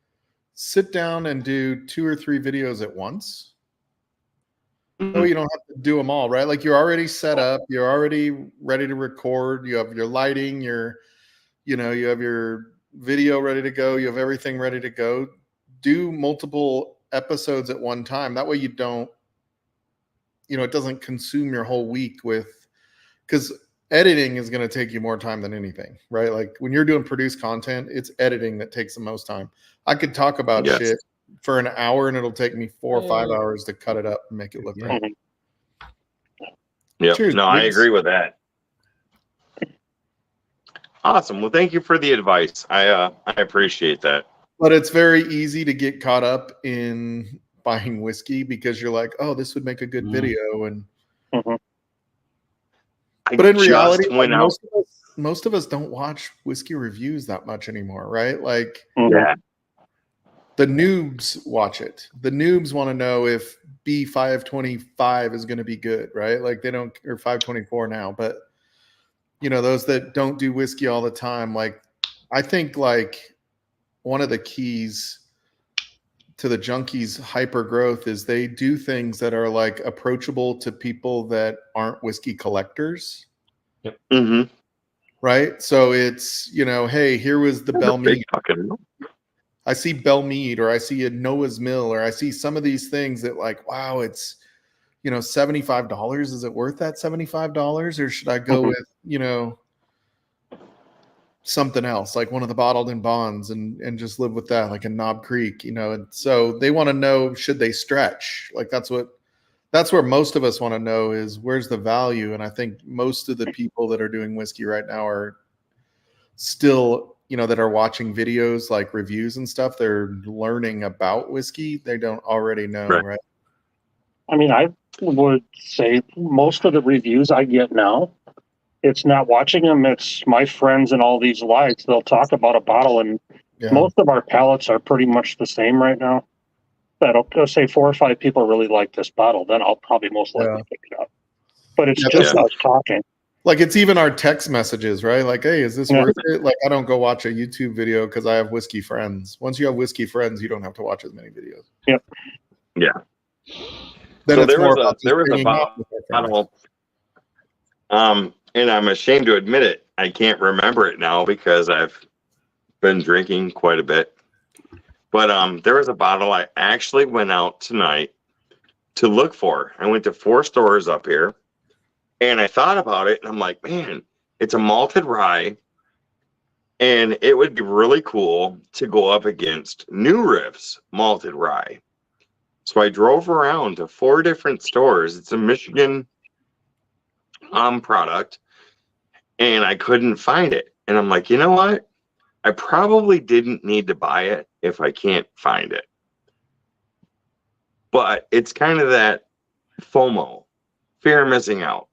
sit down and do 2 or 3 videos at once. Oh, you don't have to do them all, right? Like, you're already set up, you're already ready to record, you have your lighting, you have your video ready to go, you have everything ready to go. Do multiple episodes at one time. That way you don't, it doesn't consume your whole week because editing is going to take you more time than anything, right? Like, when you're doing produced content, it's editing that takes the most time. I could talk about shit for an hour and it'll take me 4 or 5 hours to cut it up and make it look right. Yeah. No, I agree with that. Awesome. Well, thank you for the advice. I appreciate that. But it's very easy to get caught up in buying whiskey because you're like, oh, this would make a good video. And but in reality, most of us don't watch whiskey reviews that much anymore, right? Like, the noobs watch it. The noobs want to know if B525 is going to be good, right? Like, they don't, or 524 now, but those that don't do whiskey all the time, like, I think, like, one of the keys to the junkies' hyper growth is they do things that are, like, approachable to people that aren't whiskey collectors. Yep. Right. So it's, hey, here was the Bell Mead. I see Bell Mead, or I see a Noah's Mill, or I see some of these things that, like, wow, it's, $75. Is it worth that $75? Or should I go with, something else, like one of the bottled in bonds and just live with that, like a Knob Creek, and so they want to know, should they stretch? Like, that's where most of us want to know is, where's the value? And I think most of the people that are doing whiskey right now are still, that are watching videos like reviews and stuff. They're learning about whiskey. They don't already know, right? I mean, I would say most of the reviews I get now, it's not watching them. It's my friends and all these lives. They'll talk about a bottle, and most of our palates are pretty much the same right now. I'll say 4 or 5 people really like this bottle, then I'll probably most likely pick it up. But it's just us talking. Like, it's even our text messages, right? Like, hey, is this worth it? Like, I don't go watch a YouTube video because I have whiskey friends. Once you have whiskey friends, you don't have to watch as many videos. Yep. Yeah. Then so it's there was a bottle, and I'm ashamed to admit it. I can't remember it now because I've been drinking quite a bit. But there was a bottle I actually went out tonight to look for. I went to 4 stores up here, and I thought about it, and I'm like, man, it's a malted rye, and it would be really cool to go up against New Riff's malted rye. So I drove around to 4 different stores. It's a Michigan product, and I couldn't find it. And I'm like, you know what? I probably didn't need to buy it if I can't find it. But it's kind of that FOMO, fear of missing out.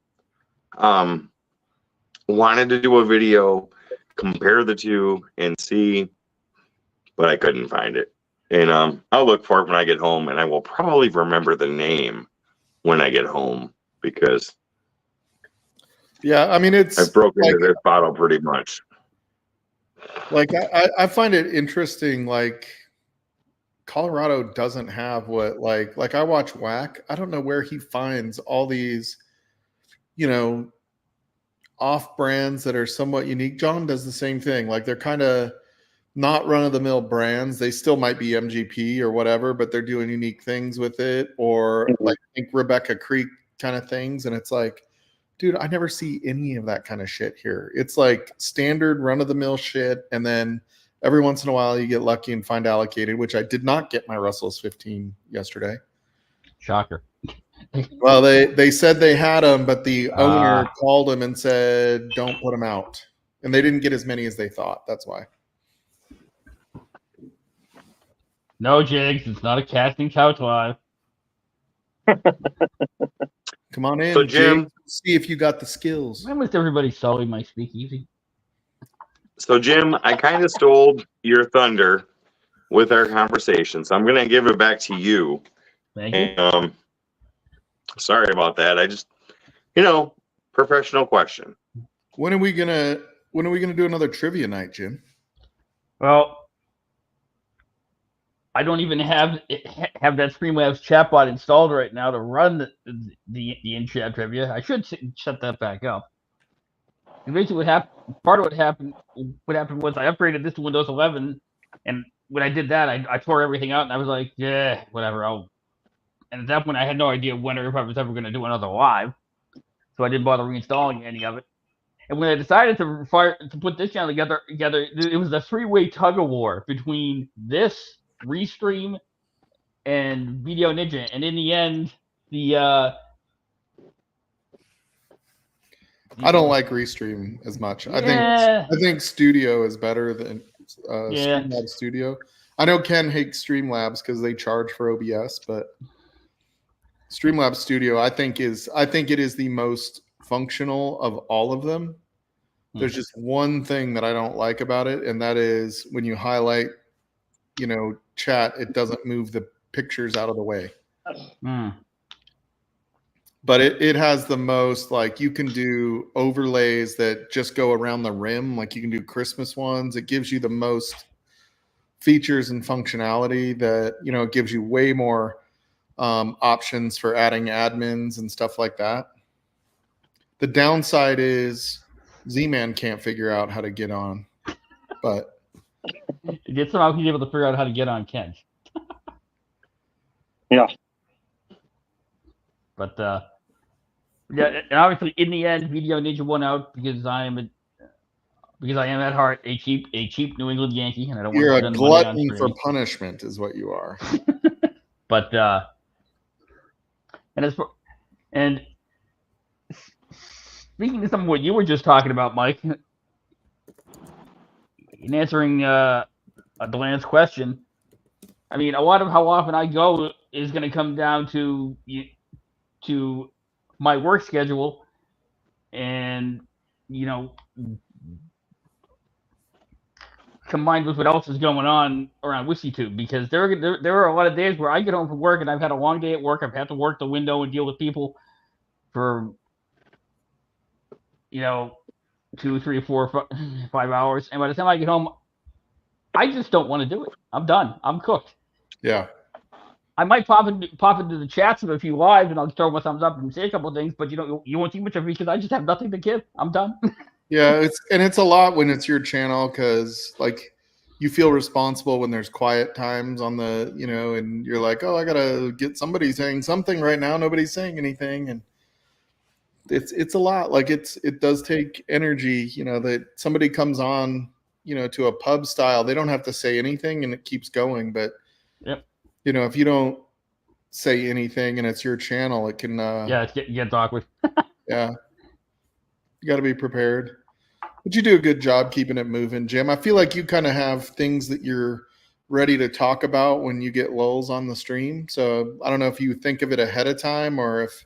Wanted to do a video, compare the two, and see, but I couldn't find it. And I'll look for it when I get home, and I will probably remember the name when I get home because yeah, I mean I've broken into this bottle pretty much. Like I find it interesting. Like Colorado doesn't have what like I watch Whack. I don't know where he finds all these, off brands that are somewhat unique. John does the same thing. Like they're kind of not run of the mill brands. They still might be MGP or whatever, but they're doing unique things with it, or like I think Rebecca Creek kind of things. And it's like, dude, I never see any of that kind of shit here. It's like standard run of the mill shit. And then every once in a while you get lucky and find allocated, which I did not get my Russell's 15 yesterday. Shocker. Well, they said they had them, but the owner called them and said, don't put them out. And they didn't get as many as they thought. That's why. No, Jigs, it's not a casting couch live. Come on in, so Jim. Jig, see if you got the skills. When was everybody sully my speakeasy? So, Jim, I kind of stole your thunder with our conversation, so I'm going to give it back to you. Thank you. And, sorry about that. I just, professional question. When are we gonna do another trivia night, Jim? Well, I don't even have that Streamlabs chatbot installed right now to run the in-chat trivia. I should set that back up. And basically, what happened was I upgraded this to Windows 11, and when I did that, I tore everything out, and I was like, yeah, whatever. And at that point, I had no idea when or if I was ever going to do another live, so I didn't bother reinstalling any of it. And when I decided to put this channel together, it was a 3-way tug of war between this, Restream, and Video Ninja. And in the end, I don't like Restream as much. I think Studio is better than Streamlabs Studio. I know Ken hates Streamlabs because they charge for OBS, but Streamlabs Studio I think it is the most functional of all of them. There's just one thing that I don't like about it, and that is when you highlight, chat, it doesn't move the pictures out of the way. But it has the most, like, you can do overlays that just go around the rim. Like you can do Christmas ones. It gives you the most features and functionality that, it gives you way more options for adding admins and stuff like that. The downside is Z-Man can't figure out how to get on, but somehow he's able to figure out how to get on Ken. Yeah. But and obviously in the end, Video Ninja won out because I am at heart a cheap New England Yankee, and I don't want to spend money on glutton for punishment, is what you are. But and speaking of some of what you were just talking about, Mike, in answering Delan's question, I mean, a lot of how often I go is going to come down to my work schedule, and combined with what else is going on around WhiskeyTube, because there are a lot of days where I get home from work and I've had a long day at work. I've had to work the window and deal with people for 2, 3, 4, 5 hours, and by the time I get home, I just don't want to do it. I'm done. I'm cooked. Yeah. I might pop into the chats of a few lives, and I'll throw my thumbs up and say a couple of things, but you won't see much of me because I just have nothing to give. I'm done. Yeah, it's a lot when it's your channel because like you feel responsible when there's quiet times on the, and you're like, oh, I gotta get somebody saying something right now. Nobody's saying anything, and it's a lot. Like it does take energy, that somebody comes on, to a pub style. They don't have to say anything, and it keeps going. But Yep. If you don't say anything and it's your channel, it can. It gets awkward. Yeah. You got to be prepared. But you do a good job keeping it moving, Jim. I feel like you kind of have things that you're ready to talk about when you get lulls on the stream. So I don't know if you think of it ahead of time or if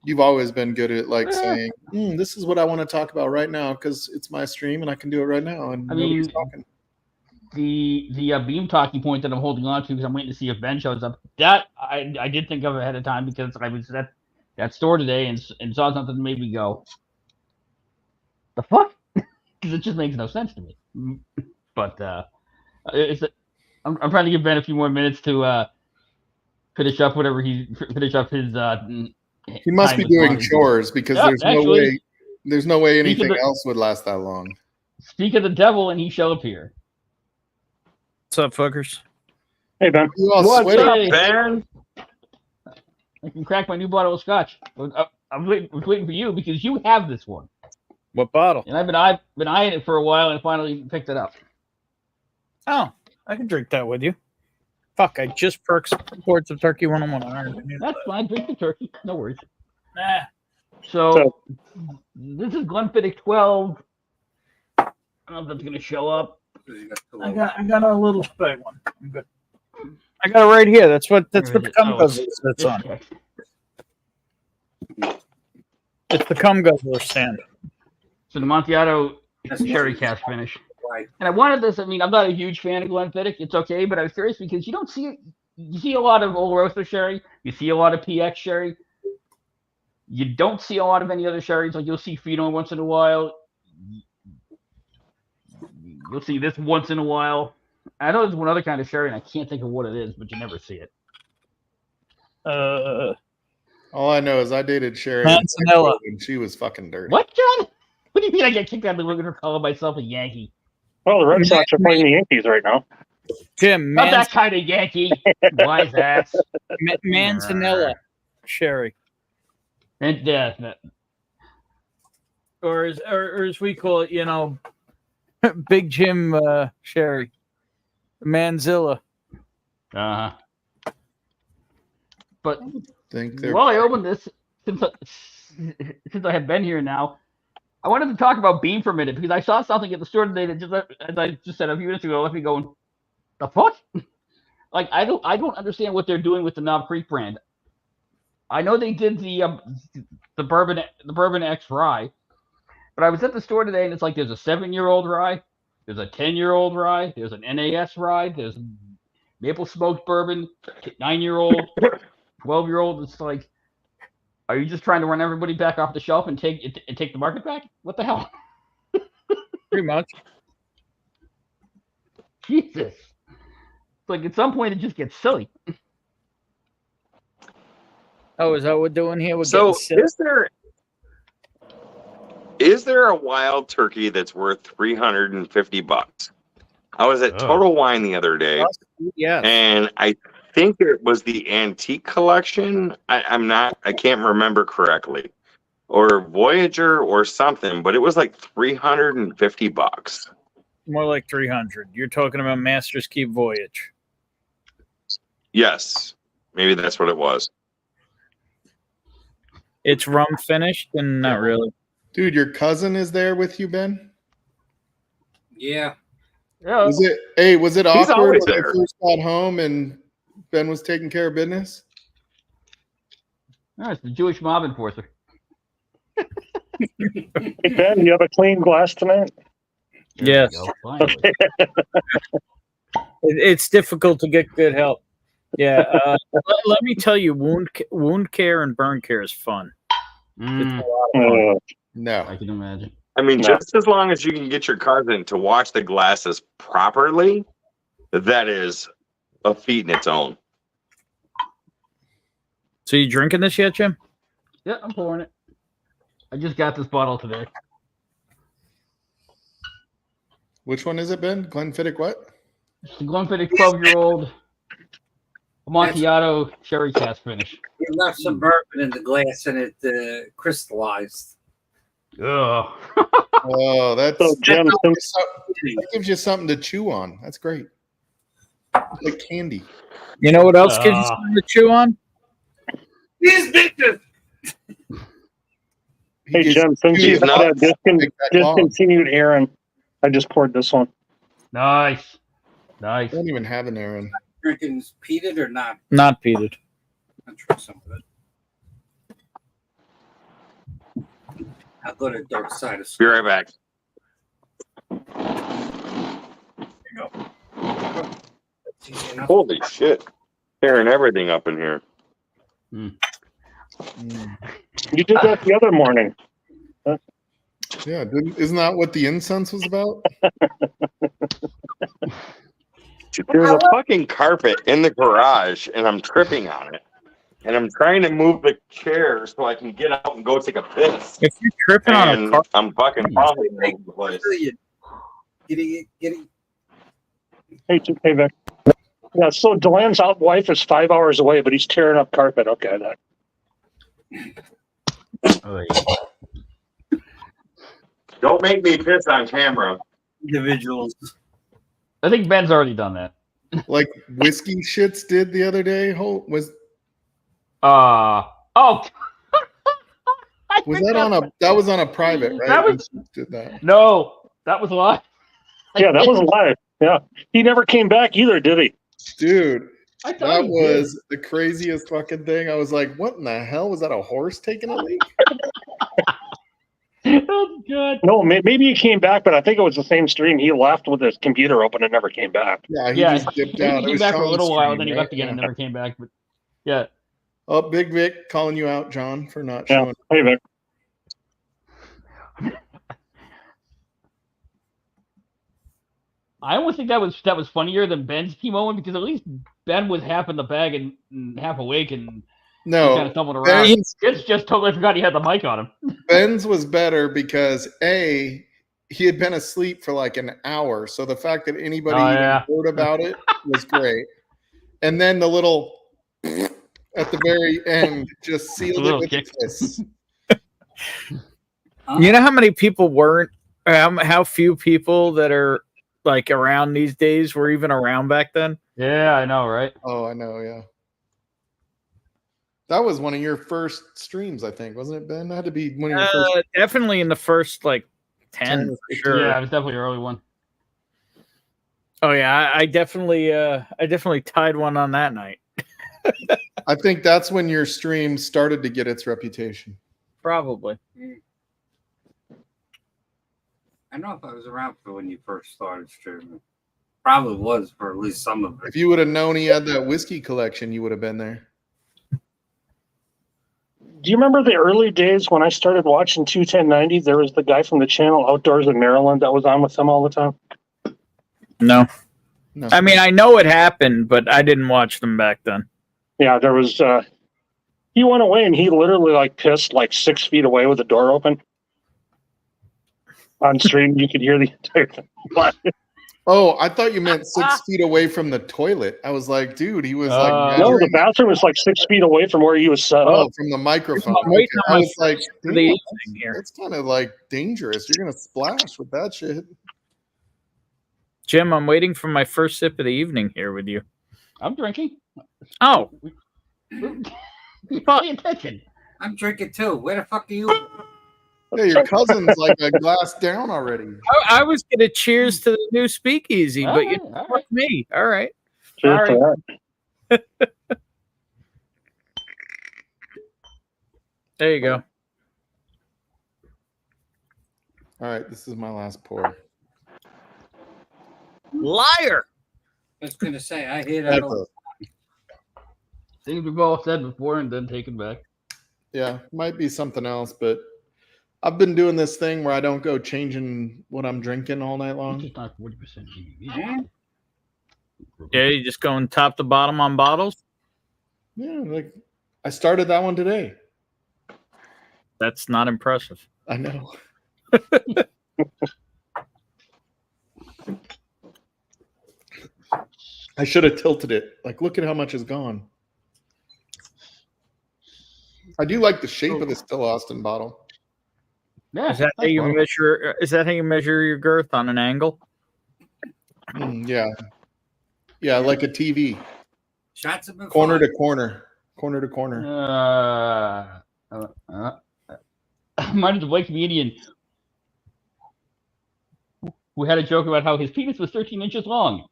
you've always been good at like saying, this is what I want to talk about right now because it's my stream and I can do it right now. And nobody's talking. The beam talking point that I'm holding on to because I'm waiting to see if Ben shows up. That I did think of ahead of time because I was at that store today and saw something that made me go, the fuck? Because it just makes no sense to me. But I'm trying to give Ben a few more minutes to finish up his. He must be doing chores because there's no way anything else would last that long. Speak of the devil, and he shall appear. What's up, fuckers? Hey, Ben. What's up, Ben? I can crack my new bottle of scotch. I was waiting for you because you have this one. What bottle? And I've been eyeing it for a while and finally picked it up. Oh, I can drink that with you. Fuck, I just poured some turkey 101. That's fine. Drink the turkey. No worries. Nah. So this is Glenfiddich 12. I don't know if that's going to show up. I got a little spag one. I'm good. I got it right here. That's what the cum guzzler sits on. It's the cum guzzler stand. So the Amontillado sherry cask finish. Right. And I wanted this. I mean, I'm not a huge fan of Glenfiddich. It's okay, but I was curious because you don't see it. You see a lot of Old Roaster sherry. You see a lot of PX sherry. You don't see a lot of any other sherries. Like you'll see Fino once in a while. You'll see this once in a while. I know there's one other kind of sherry, and I can't think of what it is, but you never see it. All I know is I dated Sherry and she was fucking dirty. What, John? What do you mean I get kicked out of the room for calling myself a Yankee? Well, the Red Sox are playing the Yankees right now. Jim, not that kind of Yankee. Wise ass. Manzanilla sherry. And or as we call it, Big Jim sherry. Manzilla. Uh-huh. But while I opened this, since I have been here now, I wanted to talk about Beam for a minute because I saw something at the store today that just, as I just said a few minutes ago, left me going, the fuck? Like I don't understand what they're doing with the Knob Creek brand. I know they did the bourbon X rye, but I was at the store today and it's like there's a 7-year-old rye, there's a 10-year-old rye, there's an NAS rye, there's maple smoked bourbon, 9-year-old, 12-year-old. It's like, are you just trying to run everybody back off the shelf and take the market back? What the hell? Pretty much. Jesus. It's like at some point it just gets silly. Oh, is that what we're doing here? Is there a wild turkey that's worth $350? I was at Total Wine the other day, and I think it was the antique collection. I can't remember correctly, or Voyager or something, but it was like $350. More like 300. You're talking about Master's Keep Voyage. Yes, maybe that's what it was. It's rum finished and not really. Dude, your cousin is there with you, Ben? Yeah. Was it awkward when I first got home and Ben was taking care of business? No, it's the Jewish mob enforcer. Hey, Ben, you have a clean glass tonight? Yes. It's difficult to get good help. Yeah. Let me tell you, wound care and burn care is fun. It's a lot of fun. No. I can imagine. I mean, just as long as you can get your cousin to wash the glasses properly, that is a feat in its own. So you drinking this yet, Jim? Yeah, I'm pouring it. I just got this bottle today. Which one is it, Ben? Glenfiddich what? It's the Glenfiddich 12-year-old Amontillado cherry cask finish. He left some bourbon in the glass and it crystallized. Ugh. Oh, that's So, Jim, that gives you something to chew on. That's great. Like candy. You know what else gives you something to chew on? These bitches. hey, Jim, since you've had a discontinued Aaron, I just poured this one. Nice. I don't even have an Aaron. Drinking peated or not? Not peated. I'll try some of it. I'll go to the dark side of Be right back. There you go. Holy shit. Tearing everything up in here. You did that the other morning. Yeah, isn't that what the incense was about? There's a fucking carpet in the garage, and I'm tripping on it. And I'm trying to move the chair so I can get out and go take a piss. If you're tripping on a carpet, I'm fucking falling all over the place. Get it. Hey, Vic. Yeah, so Delan's wife is 5 hours away, but he's tearing up carpet. Okay, Don't make me piss on camera. Individuals. I think Ben's already done that. Like whiskey shits did the other day. Was oh. Was that on a? That was on a private, right? That was, did that. No, that was live. Yeah, that was live. Yeah, he never came back either, did he? Dude, I thought that he was the craziest fucking thing. I was like, "What in the hell was that? A horse taking a leak?" That's good. No, maybe he came back, but I think it was the same stream. He left with his computer open and never came back. Yeah, he just dipped out. He came back for a little while, and then he left again and never came back. But yeah. Oh, Big Vic calling you out, John, for not Yeah. showing. Hey, Vic. I almost think that was funnier than Ben's key moment, because at least Ben was half in the bag and half awake and kind of stumbled around. It's just totally forgot he had the mic on him. Ben's was better because he had been asleep for like an hour, so the fact that anybody even heard about it was great. And then the little at the very end just sealed it with a kiss. You know how many people weren't? How few people that are like around these days were even around back then? Yeah, I know, right? Oh, I know, yeah. That was one of your first streams, I think, wasn't it, Ben? That had to be one of your first. Definitely in the first like 10 for sure. Yeah, it was definitely an early one. Oh yeah, I definitely tied one on that night. I think that's when your stream started to get its reputation. Probably. I don't know if I was around for when you first started streaming. Probably was for at least some of it. If you would have known he had that whiskey collection, you would have been there. Do you remember the early days when I started watching 21090? There was the guy from the channel Outdoors in Maryland that was on with them all the time. No. I mean, I know it happened, but I didn't watch them back then. Yeah, there was. He went away and he literally like pissed like 6 feet away with the door open. On stream, you could hear the entire thing. Oh, I thought you meant 6 feet away from the toilet. I was like, dude, he was like... No, the bathroom was like 6 feet away from where he was set up. From the microphone. I was like, that's kind of like dangerous. You're going to splash with that shit. Jim, I'm waiting for my first sip of the evening here with you. I'm drinking. Oh. Pay attention. I'm drinking too. Where the fuck are you? Yeah, your cousin's like a glass down already. I was going to cheers to the new Speakeasy, but you fuck me. All right. Cheers to that. There you go. All right, this is my last pour. Liar. I was going to say, I hear that all. Things we've all said before and then taken back. Yeah, might be something else, but I've been doing this thing where I don't go changing what I'm drinking all night long. It's not 40% GBV. Yeah, you just going top to bottom on bottles? Yeah, like I started that one today. That's not impressive. I know. I should have tilted it. Like, look at how much is gone. I do like the shape of the Still Austin bottle. Yeah, Is that how you measure? Is that how you measure your girth on an angle? Yeah, like a TV. Shots have been Corner fired. to corner, corner to corner. Mine is a white comedian who had a joke about how his penis was 13 inches long,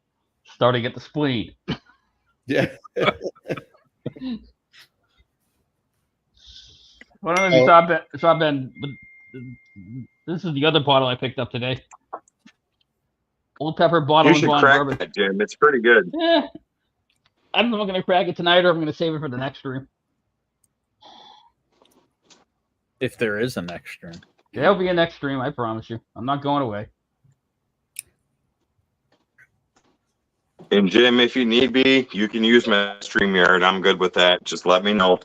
starting at the spleen. Yeah. I don't know if you saw Ben, but this is the other bottle I picked up today. Old Pepper bottle. You should crack that, Jim. It's pretty good. Yeah. I don't know if I'm going to crack it tonight or I'm going to save it for the next stream. If there is a next stream. There'll be a next stream, I promise you. I'm not going away. And Jim, if you need be, you can use my StreamYard. I'm good with that. Just let me know.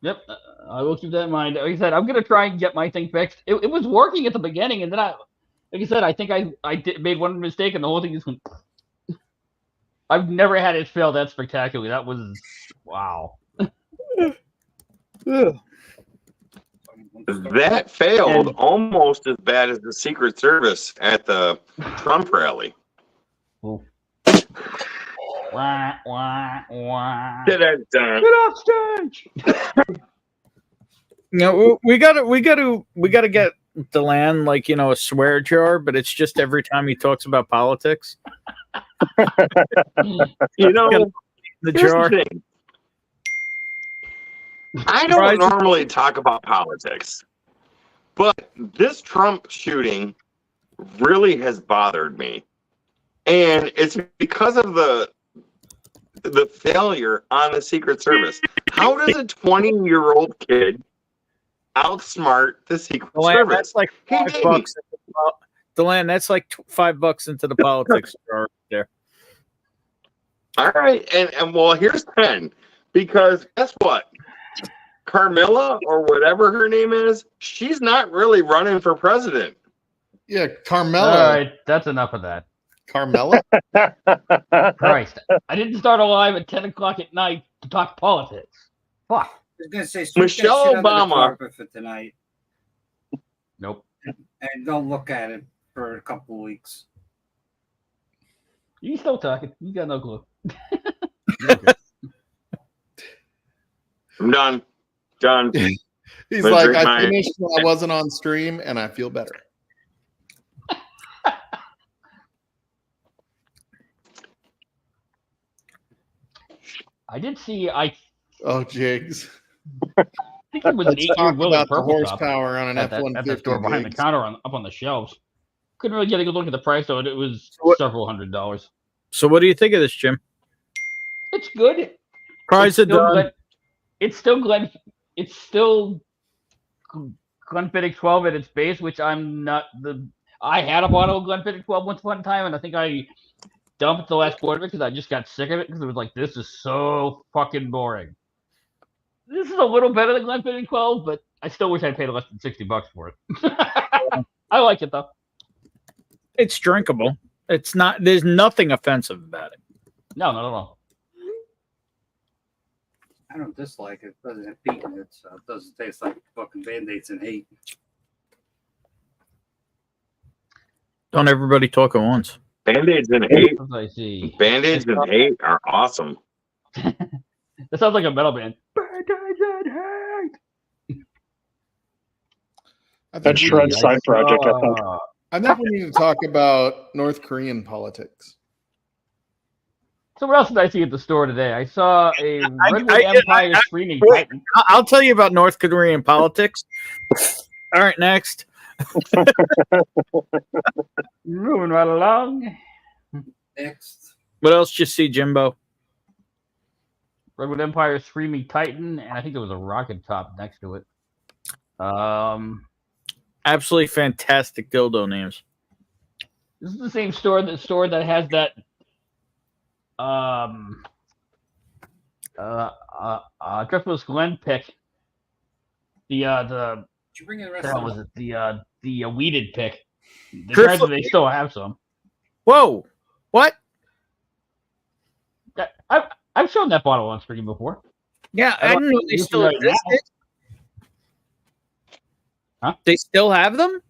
Yep, I will keep that in mind. Like I said, I'm going to try and get my thing fixed. It was working at the beginning, and then like I said, I think I made one mistake, and the whole thing just went. I've never had it fail that spectacularly. That was wow. That failed almost as bad as the Secret Service at the Trump rally. Wah, wah, wah. Get off stage. No, we gotta get Deland like a swear jar, but it's just every time he talks about politics. The jar. The thing. I don't normally talk about politics, but this Trump shooting really has bothered me, and it's because of the failure on the Secret Service. How does a 20-year-old kid outsmart the Secret Service? That's like $5. Deland, that's like $5 into the politics jar there. All right, and well, here's 10, because guess what? Carmilla, or whatever her name is, she's not really running for president. Yeah, Carmella. All right, that's enough of that. Carmella? Christ. I didn't start a live at 10 o'clock at night to talk politics. Fuck. I was going to say, Michelle Obama. For tonight. Nope. And don't look at it for a couple of weeks. You still talking. You got no clue. I'm done. Done. He's like, I finished when I wasn't on stream, and I feel better. I did see. Oh, jigs. I think it was an 8-year Willie about the Purple horsepower on an F-150 at the store behind the counter up on the shelves. Couldn't really get a good look at the price though. It was several $100s. So, what do you think of this, Jim? It's good. Price it done. It's still Glenfiddich 12 at its base, which I'm not I had a bottle of Glenfiddich 12 once upon a time, and I think I dumped the last quarter of it because I just got sick of it because it was like, this is so fucking boring. This is a little better than Glenfiddich 12, but I still wish I'd paid less than $60 for it. I like it though. It's drinkable. It's not. There's nothing offensive about it. No, not at all. I don't dislike it. It doesn't have peat in it, so it doesn't taste like fucking Band-Aids and hate. Don't everybody talk at once. Band-Aids and hate. I see. Band-Aids and hate are awesome. That sounds like a metal band. Band-Aids and hate. That's Shred's side project, I think. I think we need to talk about North Korean politics. So what else did I see at the store today? I saw a Redwood Empire streaming Titan. I'll tell you about North Korean politics. All right, next. Moving right along. Next. What else did you see, Jimbo? Redwood Empire streaming Titan, and I think there was a rocket top next to it. Absolutely fantastic dildo names. This is the same store that has that Driftwood's Glen pick. Did you bring in the rest was it the weeded pick? Driftwood, they still have some. Whoa! What? I've shown that bottle on screen before. Yeah, I didn't know they still existed. Huh? They still have them?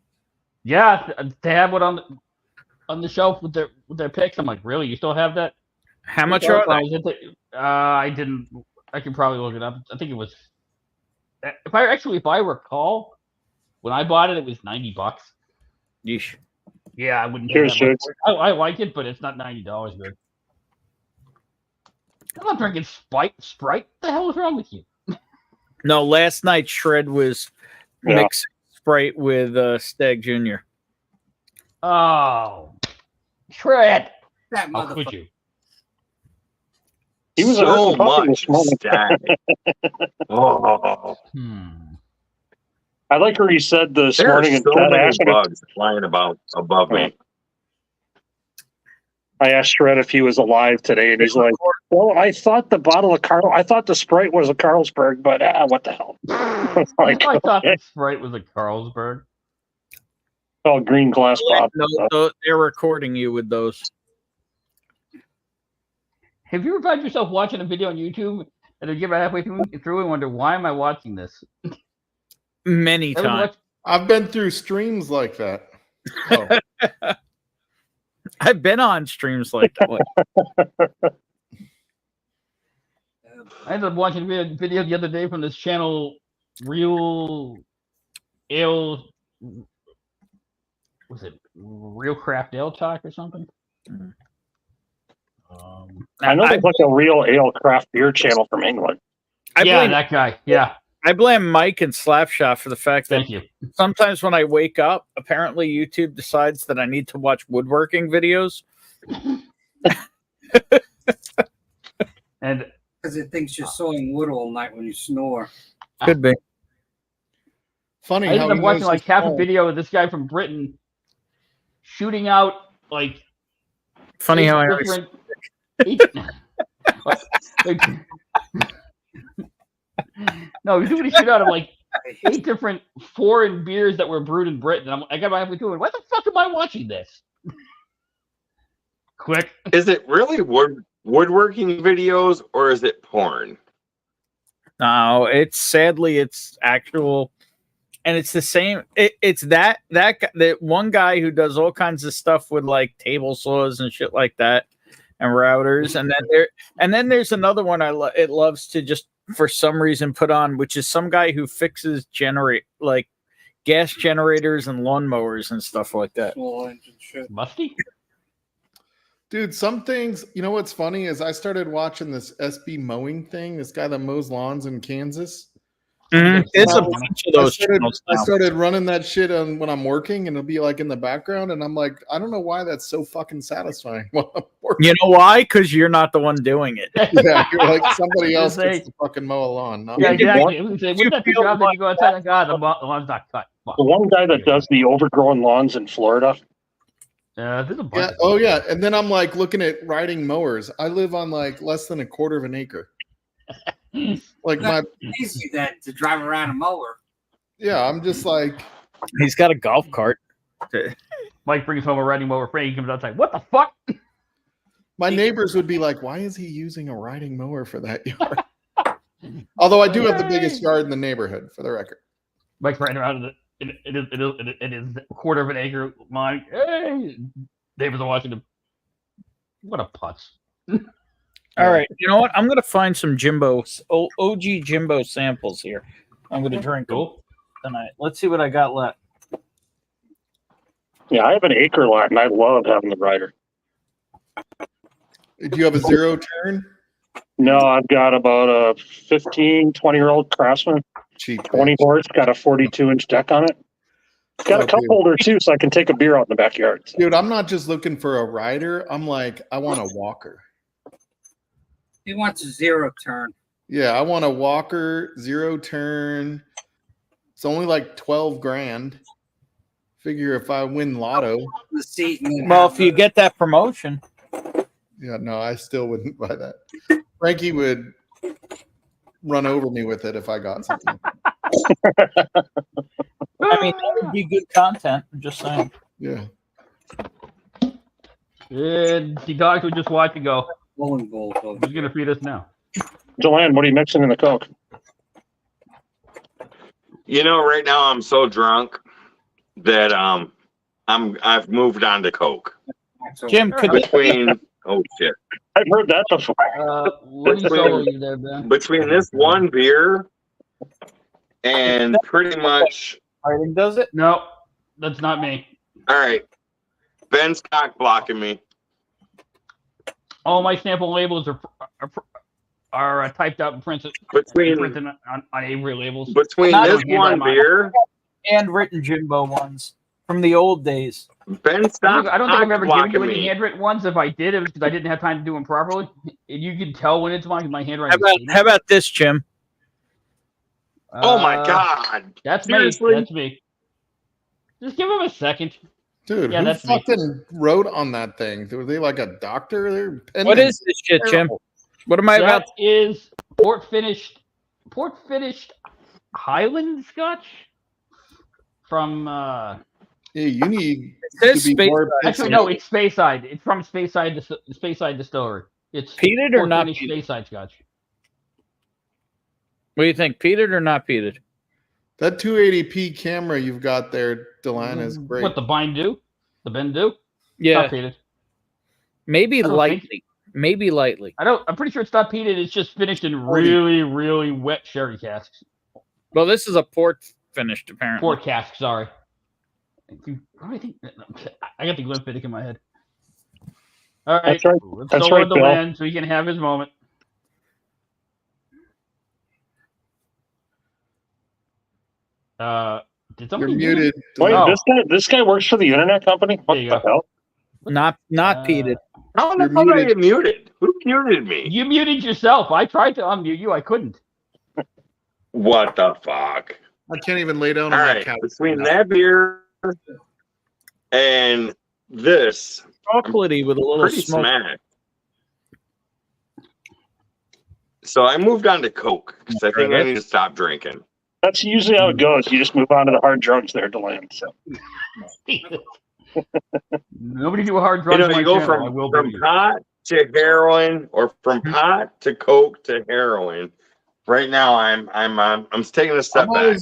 Yeah, they have one on the shelf with their picks. I'm like, really? You still have that? How much are they? I didn't. I can probably look it up. I think it was. If I recall, when I bought it, it was $90. Yeesh. Yeah, I wouldn't. Cheers, cheers. I like it, but it's not $90 good. I'm not drinking Sprite. What the hell is wrong with you? No, last night Shred was mixing Sprite with Stag Jr. Oh, Shred! That How could motherfucker. you? He was so a puppy much this morning. static. Oh, I like where he said this there are morning. so And many asked him bugs flying about above me. I asked Shred if he was alive today, and he's like, "Well, I thought the Sprite was a Carlsberg, but what the hell?" I thought the Sprite was a Carlsberg. Oh, green glass bottle. No, they're recording you with those. Have you ever found yourself watching a video on YouTube and then get about halfway through and wonder, why am I watching this? Many times. I've been through streams like that. Oh. I've been on streams like that. I ended up watching a video the other day from this channel, Real Ale. Was it Real Craft Ale Talk or something? I know there's like a Real Ale craft beer channel from England. That guy. Yeah. I blame Mike and Slapshot for the fact that Thank you. Sometimes when I wake up, apparently YouTube decides that I need to watch woodworking videos. And because it thinks you're sawing wood all night when you snore. Could be. Funny. I ended up watching like half a video of this guy from Britain shooting out like. Funny how I No, he's doing a shit out of like 8 different foreign beers that were brewed in Britain. I got my halfway through. Why the fuck am I watching this? Quick. Is it really woodworking videos or is it porn? No, it's actual, and it's the same. It's that one guy who does all kinds of stuff with like table saws and shit like that, and routers, and then there's another one it loves to just for some reason put on, which is some guy who fixes like gas generators and lawnmowers and stuff like that. Small engine shit. Musty? Dude, some things, you know what's funny is I started watching this SB mowing thing, this guy that mows lawns in Kansas. There's a bunch of those I started running that shit on when I'm working, and it'll be like in the background, and I'm like, I don't know why that's so fucking satisfying while I'm working. You know why? Because you're not the one doing it. Yeah, you're like somebody else gets to fucking mow a lawn. Yeah, exactly. Wouldn't that be job that you go outside and God, the lawn's not cut. Fuck. The one guy that does the overgrown lawns in Florida. There's a bunch. Yeah. And then I'm like looking at riding mowers. I live on like less than a quarter of an acre. Like easy that to drive around a mower. Yeah, I'm just like, he's got a golf cart. Mike brings home a riding mower. Frank comes outside. What the fuck? My neighbors would be like, "Why is he using a riding mower for that yard?" Although I do have the biggest yard in the neighborhood, for the record. Mike's riding around it is a quarter of an acre. Mike, hey, neighbors are watching him. What a putz. All right, you know what? I'm going to find some OG Jimbo samples here. I'm going to drink them tonight. Let's see what I got left. Yeah, I have an acre lot, and I love having the rider. Do you have a zero turn? No, I've got about a 20-year-old Craftsman. Cheap. 20 horse, got a 42-inch deck on it. Got a cup holder, too, so I can take a beer out in the backyard. Dude, I'm not just looking for a rider. I'm like, I want a walker. He wants a zero turn. Yeah, I want a walker, zero turn. It's only like 12 grand. Figure if I win lotto. The seat. Well, if you get that promotion. Yeah, no, I still wouldn't buy that. Frankie would run over me with it if I got something. I mean, that would be good content. I'm just saying. Yeah. And the dogs would just watch and go, bowling balls. Who's gonna feed us now? Joanne, what are you mixing in the Coke? You know, right now I'm so drunk that I've moved on to Coke. Jim, could you Between oh shit. I've heard that before. What do you solo you there, Ben? Between this one beer and pretty much Harding does it? No, that's not me. all right. Ben's cock blocking me. All my sample labels are typed out and printed on Avery labels. Between Not this one beer handwritten Jimbo ones from the old days. Ben stopped. I don't think I've ever given you any me. handwritten ones. If I did, it was because I didn't have time to do them properly. And you can tell when it's my handwriting. How about this, Jim? Oh my god! That's Seriously? me. That's me. Just give him a second. Dude, Yeah, who that's me. fucking wrote on that thing? Were they like a doctor? What is this shit, Jim? What am I about? That is port finished Highland Scotch from. Yeah, you need It to says be Space more. Actually, no, it's Speyside. It's from Speyside Distillery. It's peated or not finished peated? Speyside Scotch. What do you think, peated or not peated? That 280p camera you've got there, Delanna, is great. What the Bindu? The Bendu? Yeah, Not peated. maybe I don't lightly. Maybe lightly. I'm pretty sure it's not peated. It's just finished in really, really wet sherry casks. Well, this is a port finished, apparently. Port cask, sorry. I got the Glenfiddich in my head. All right. That's right. Let's That's solo right, the Bill. land so he can have his moment. Did somebody You're muted. Wait, Oh. this guy works for the internet company? What There you the go. hell? Not peated. How the You're fuck did I muted. get muted? Who muted me? You muted yourself. I tried to unmute you. I couldn't. What the fuck? I can't even lay down All on that right, couch. between that beer and this, Chocolatey with a little pretty smoke. smacked. So I moved on to Coke because I think I need to stop drinking. That's usually how it goes. You just move on to the hard drugs there, Delaney. So Nobody do a hard You drug. know, on my you go channel. I from will do you. pot to heroin, or from pot to Coke to heroin. Right now, I'm taking a step back.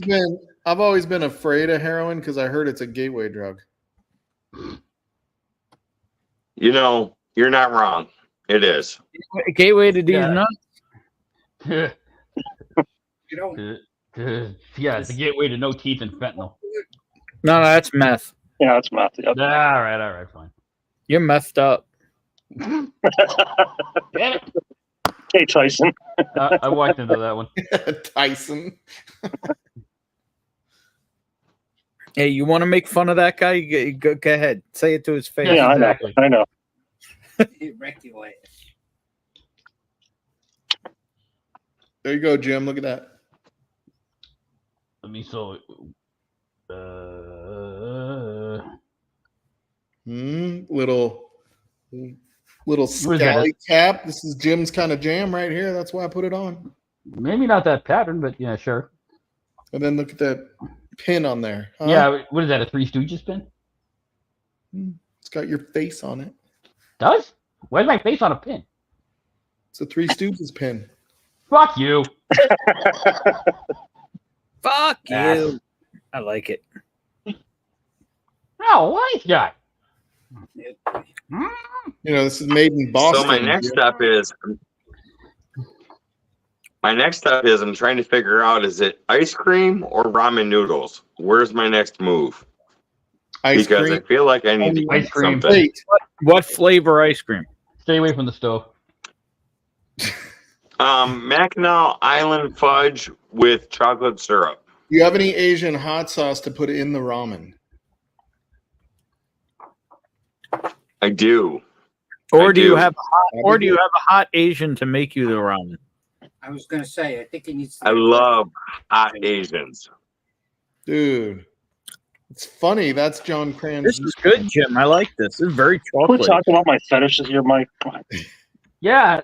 I've always been afraid of heroin because I heard it's a gateway drug. You know, you're not wrong. It is. Gateway to these Yeah. nuts. You don't. Yeah, it's a gateway to no teeth and fentanyl. No, that's meth. yeah, that's math. Yep. All right, fine. You're messed up. Damn it. Hey, Tyson. I walked into that one. Tyson. Hey, you want to make fun of that guy? You go ahead. Say it to his face. Yeah, exactly. I know. He wrecked your way. There you go, Jim. Look at that. Let me so. Little is that? scally cap. This is Jim's kind of jam right here. That's why I put it on. Maybe not that pattern, but yeah, sure. And then look at that pin on there. Huh? Yeah, what is that? A Three Stooges pin? It's got your face on it. Does? Where's my face on a pin? It's a Three Stooges pin. Fuck you. Fuck Ass. you. I like it. Oh, wise guy. You know, this is made in Boston. So my next step is I'm trying to figure out, is it ice cream or ramen noodles? Where's my next move? Ice Because cream. I feel like I need to Ice eat cream. something. Wait, What flavor ice cream? Stay away from the stove. Mackinac Island fudge with chocolate syrup. do you have any Asian hot sauce to put in the ramen? I do. Or I do you do. have a hot Asian to make you the ramen? I was gonna say, I think he needs. I love hot Asians. Dude, it's funny. That's John Cran's. This is good, Jim. I like this. This is very Quit chocolatey. talking about my fetishes here, Mike. Yeah.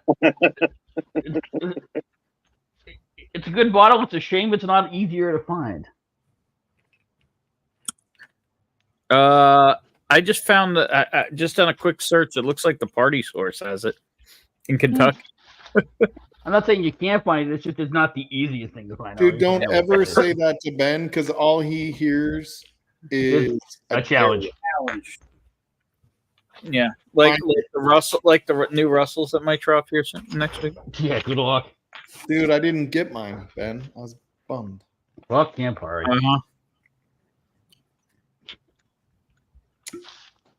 It's a good bottle. It's a shame it's not easier to find. I just found that just on a quick search, it looks like the Party Source has it. in Kentucky. I'm not saying you can't find it. It's just it's not the easiest thing to find. Dude, don't ever say that to Ben because all he hears is a challenge. Yeah, like the new Russells that might drop here next week. Yeah, good luck. Dude, I didn't get mine, Ben. I was bummed. Fuck Campari.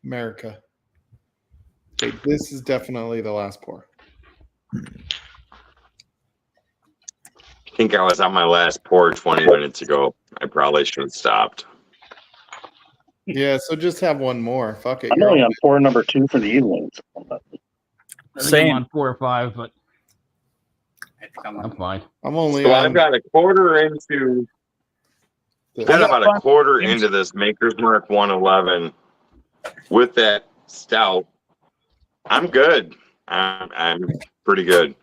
America. Okay, this is definitely the last pour. I think I was on my last pour 20 minutes ago. I probably should have stopped. Yeah, so just have one more. Fuck it. I'm only on pour number 2 for the evenings. Same. I'm on 4 or 5, but I'm fine. I'm only. So I've got a quarter into. Got about a quarter into this Maker's Mark 111 with that stout. I'm good. I'm pretty good.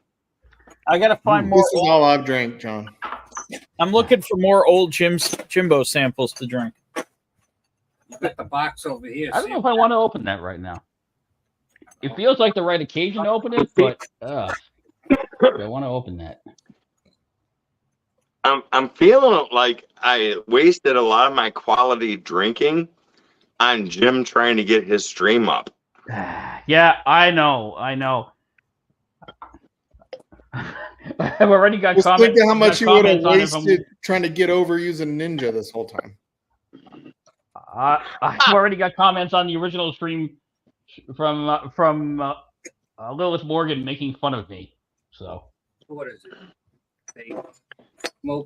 I gotta find more. This is all I've drank, John. I'm looking for more old Jimbo samples to drink. You got the box over here. I don't know if I want to open that right now. It feels like the right occasion to open it, but I want to open that. I'm feeling like I wasted a lot of my quality drinking on Jim trying to get his stream up. Yeah, I know. I've already got Just comments. think of how much you would have comments wasted trying to get over using Ninja this whole time. I've already got comments on the original stream from Lilith Morgan making fun of me. So what is it?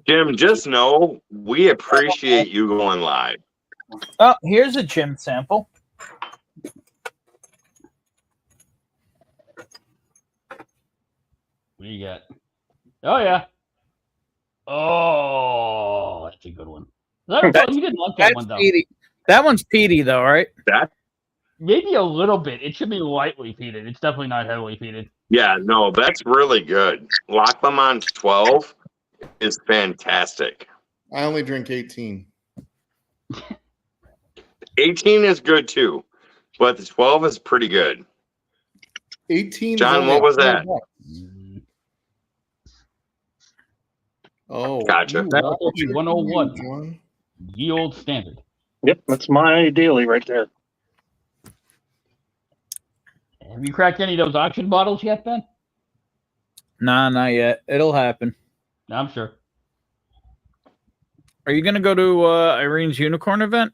Jim, just know we appreciate you going live. Oh, here's a Jim sample. What do you got? Oh yeah. Oh, that's a good one. You didn't like that one though. Peaty. That one's peaty though, right? That maybe a little bit. It should be lightly peated. It's definitely not heavily peated. Yeah, no, that's really good. Loch Lomond 12 is fantastic. I only drink 18. 18 is good too, but the 12 is pretty good. 18. John, what was that? Oh, gotcha. That's 101. Ye old standard. Yep, that's my daily right there. Have you cracked any of those auction bottles yet, Ben? Nah, not yet. It'll happen. I'm sure. Are you going to go to Irene's Unicorn event?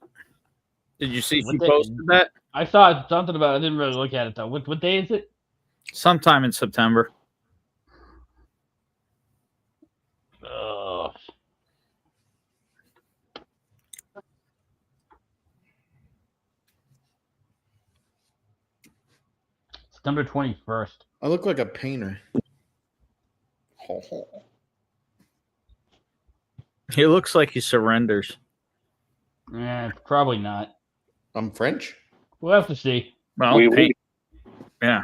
Did you see she posted that? I saw something about it. I didn't really look at it, though. What day is it? Sometime in September. September 21st. I look like a painter. He looks like he surrenders. Probably not. I'm French. We'll have to see. Well, yeah.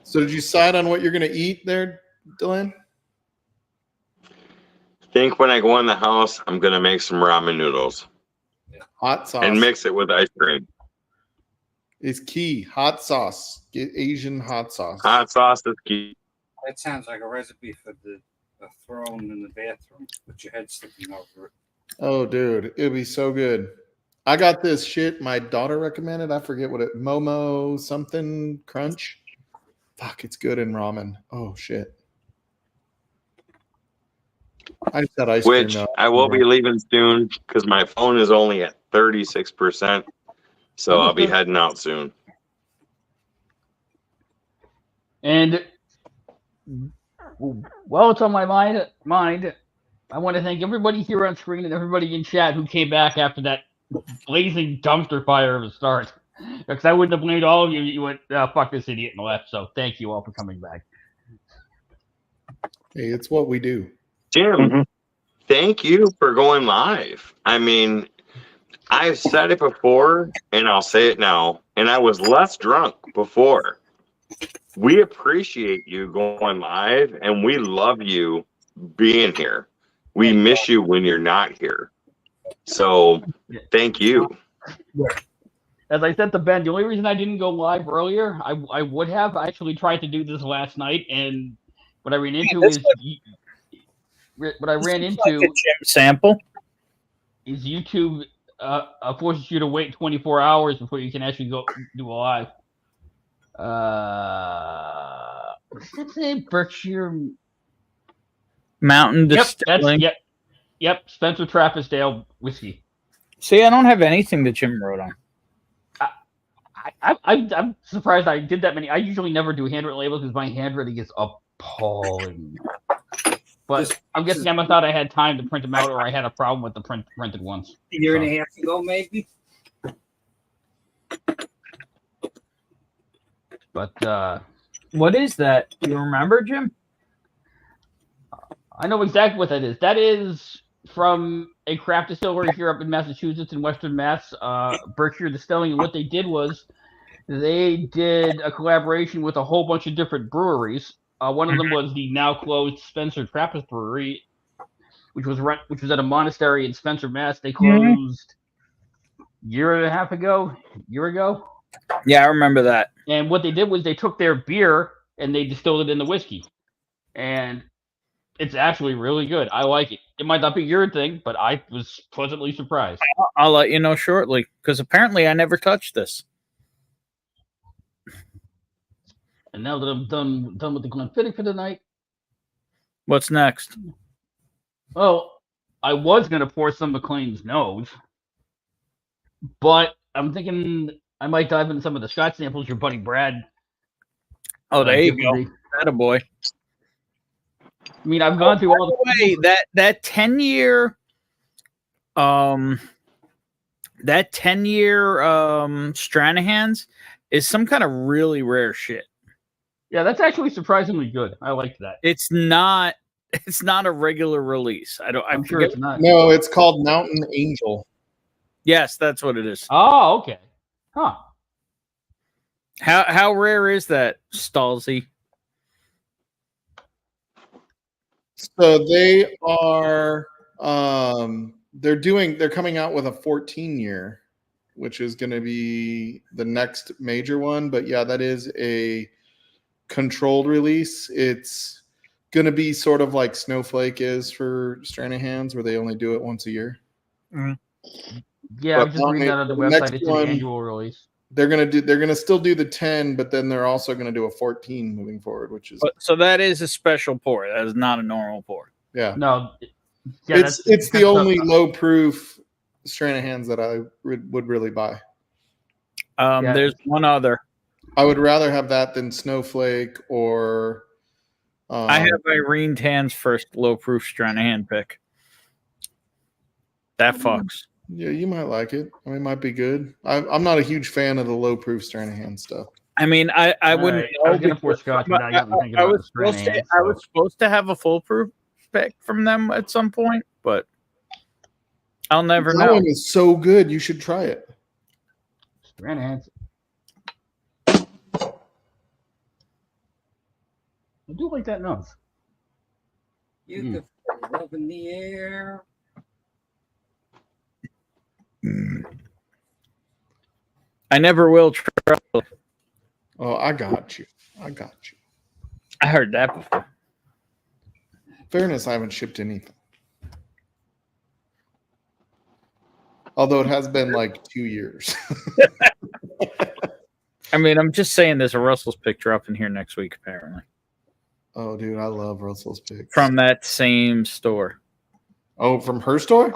So did you decide on what you're going to eat there, Dylan? I think when I go in the house, I'm going to make some ramen noodles. Hot sauce. And mix it with ice cream. Is key. Hot sauce. Get Asian hot sauce. Hot sauce is key. That sounds like a recipe for a throne in the bathroom with your head sticking over it. Oh, dude. It'd be so good. I got this shit my daughter recommended. I forget what it Momo something crunch. Fuck, it's good in ramen. Oh, shit. I just had ice cream. Which I will be leaving soon because my phone is only at 36%. So I'll be heading out soon. And while it's on my mind, I want to thank everybody here on screen and everybody in chat who came back after that blazing dumpster fire of a start. Because I wouldn't have blamed all of you. You went, fuck this idiot and left. So thank you all for coming back. Hey, it's what we do. Jim, thank you for going live. I mean, I've said it before, and I'll say it now, and I was less drunk before. We appreciate you going live, and we love you being here. We miss you when you're not here. So, thank you. as I said to Ben, the only reason I didn't go live earlier, I would have actually tried to do this last night, and what I ran into is what I ran into like a Jim sample is YouTube forces you to wait 24 hours before you can actually go do a live. What's that name? Berkshire Mountain Distilling. Yep. Spencer Trappisdale whiskey. See, I don't have anything that Jim wrote on. I'm surprised I did that many. I usually never do handwritten labels because my handwriting is appalling. But I'm guessing I must thought I had time to print them out, or I had a problem with the printed ones. A year and a half ago, maybe. But what is that? Do you remember, Jim? I know exactly what that is. That is from a craft distillery here up in Massachusetts, in Western Mass, Berkshire Distilling. And what they did was they did a collaboration with a whole bunch of different breweries. One of them was the now closed Spencer Trappist Brewery, which was at a monastery in Spencer, Mass. They closed year ago. Yeah, I remember that. And what they did was they took their beer and they distilled it into whiskey, and it's actually really good. I like it. It might not be your thing, but I was pleasantly surprised. I'll let you know shortly, because apparently I never touched this. And now that I'm done with the Glenfiddich for the night, what's next? Well, I was gonna pour some McLean's Nose, but I'm thinking I might dive into some of the Scotch samples your buddy Brad. Oh, there you go. Attaboy. I mean, I've gone through all the way that 10-year Stranahan's is some kind of really rare shit. Yeah, that's actually surprisingly good. I like that. It's not a regular release. I'm sure it's not. No, it's called Mountain Angel. Yes, that's what it is. Oh, okay. Huh. How rare is that, Stalzy? So they are they're coming out with a 14-year, which is going to be the next major one. But yeah, that is a controlled release. It's going to be sort of like Snowflake is for Stranahan's, where they only do it once a year. Mm-hmm. Yeah, I'm just reading that on the website. It's an annual release. They're gonna still do the 10, but then they're also gonna do a 14 moving forward, which is so that is a special pour. That is not a normal pour. Yeah. No. Yeah, it's the only low proof Stranahan's that I would really buy. There's one other. I would rather have that than Snowflake or I have Irene Tan's first low proof Stranahan pick. That fucks. Yeah, you might like it. I mean, it might be good. I'm not a huge fan of the low proof Stranahan stuff. I mean, I wouldn't. I was gonna pour Scotch, but I was supposed to have a full proof pick from them at some point, but I'll never know. That one is so good. You should try it. Stranahan's. I do like that nose. You can feel love in the air. I never will try. Oh, I got you. I heard that before. Fairness, I haven't shipped anything. Although it has been like 2 years. I mean, I'm just saying there's a Russell's pick dropping here next week, apparently. Oh, dude, I love Russell's picks. From that same store. Oh, from her store?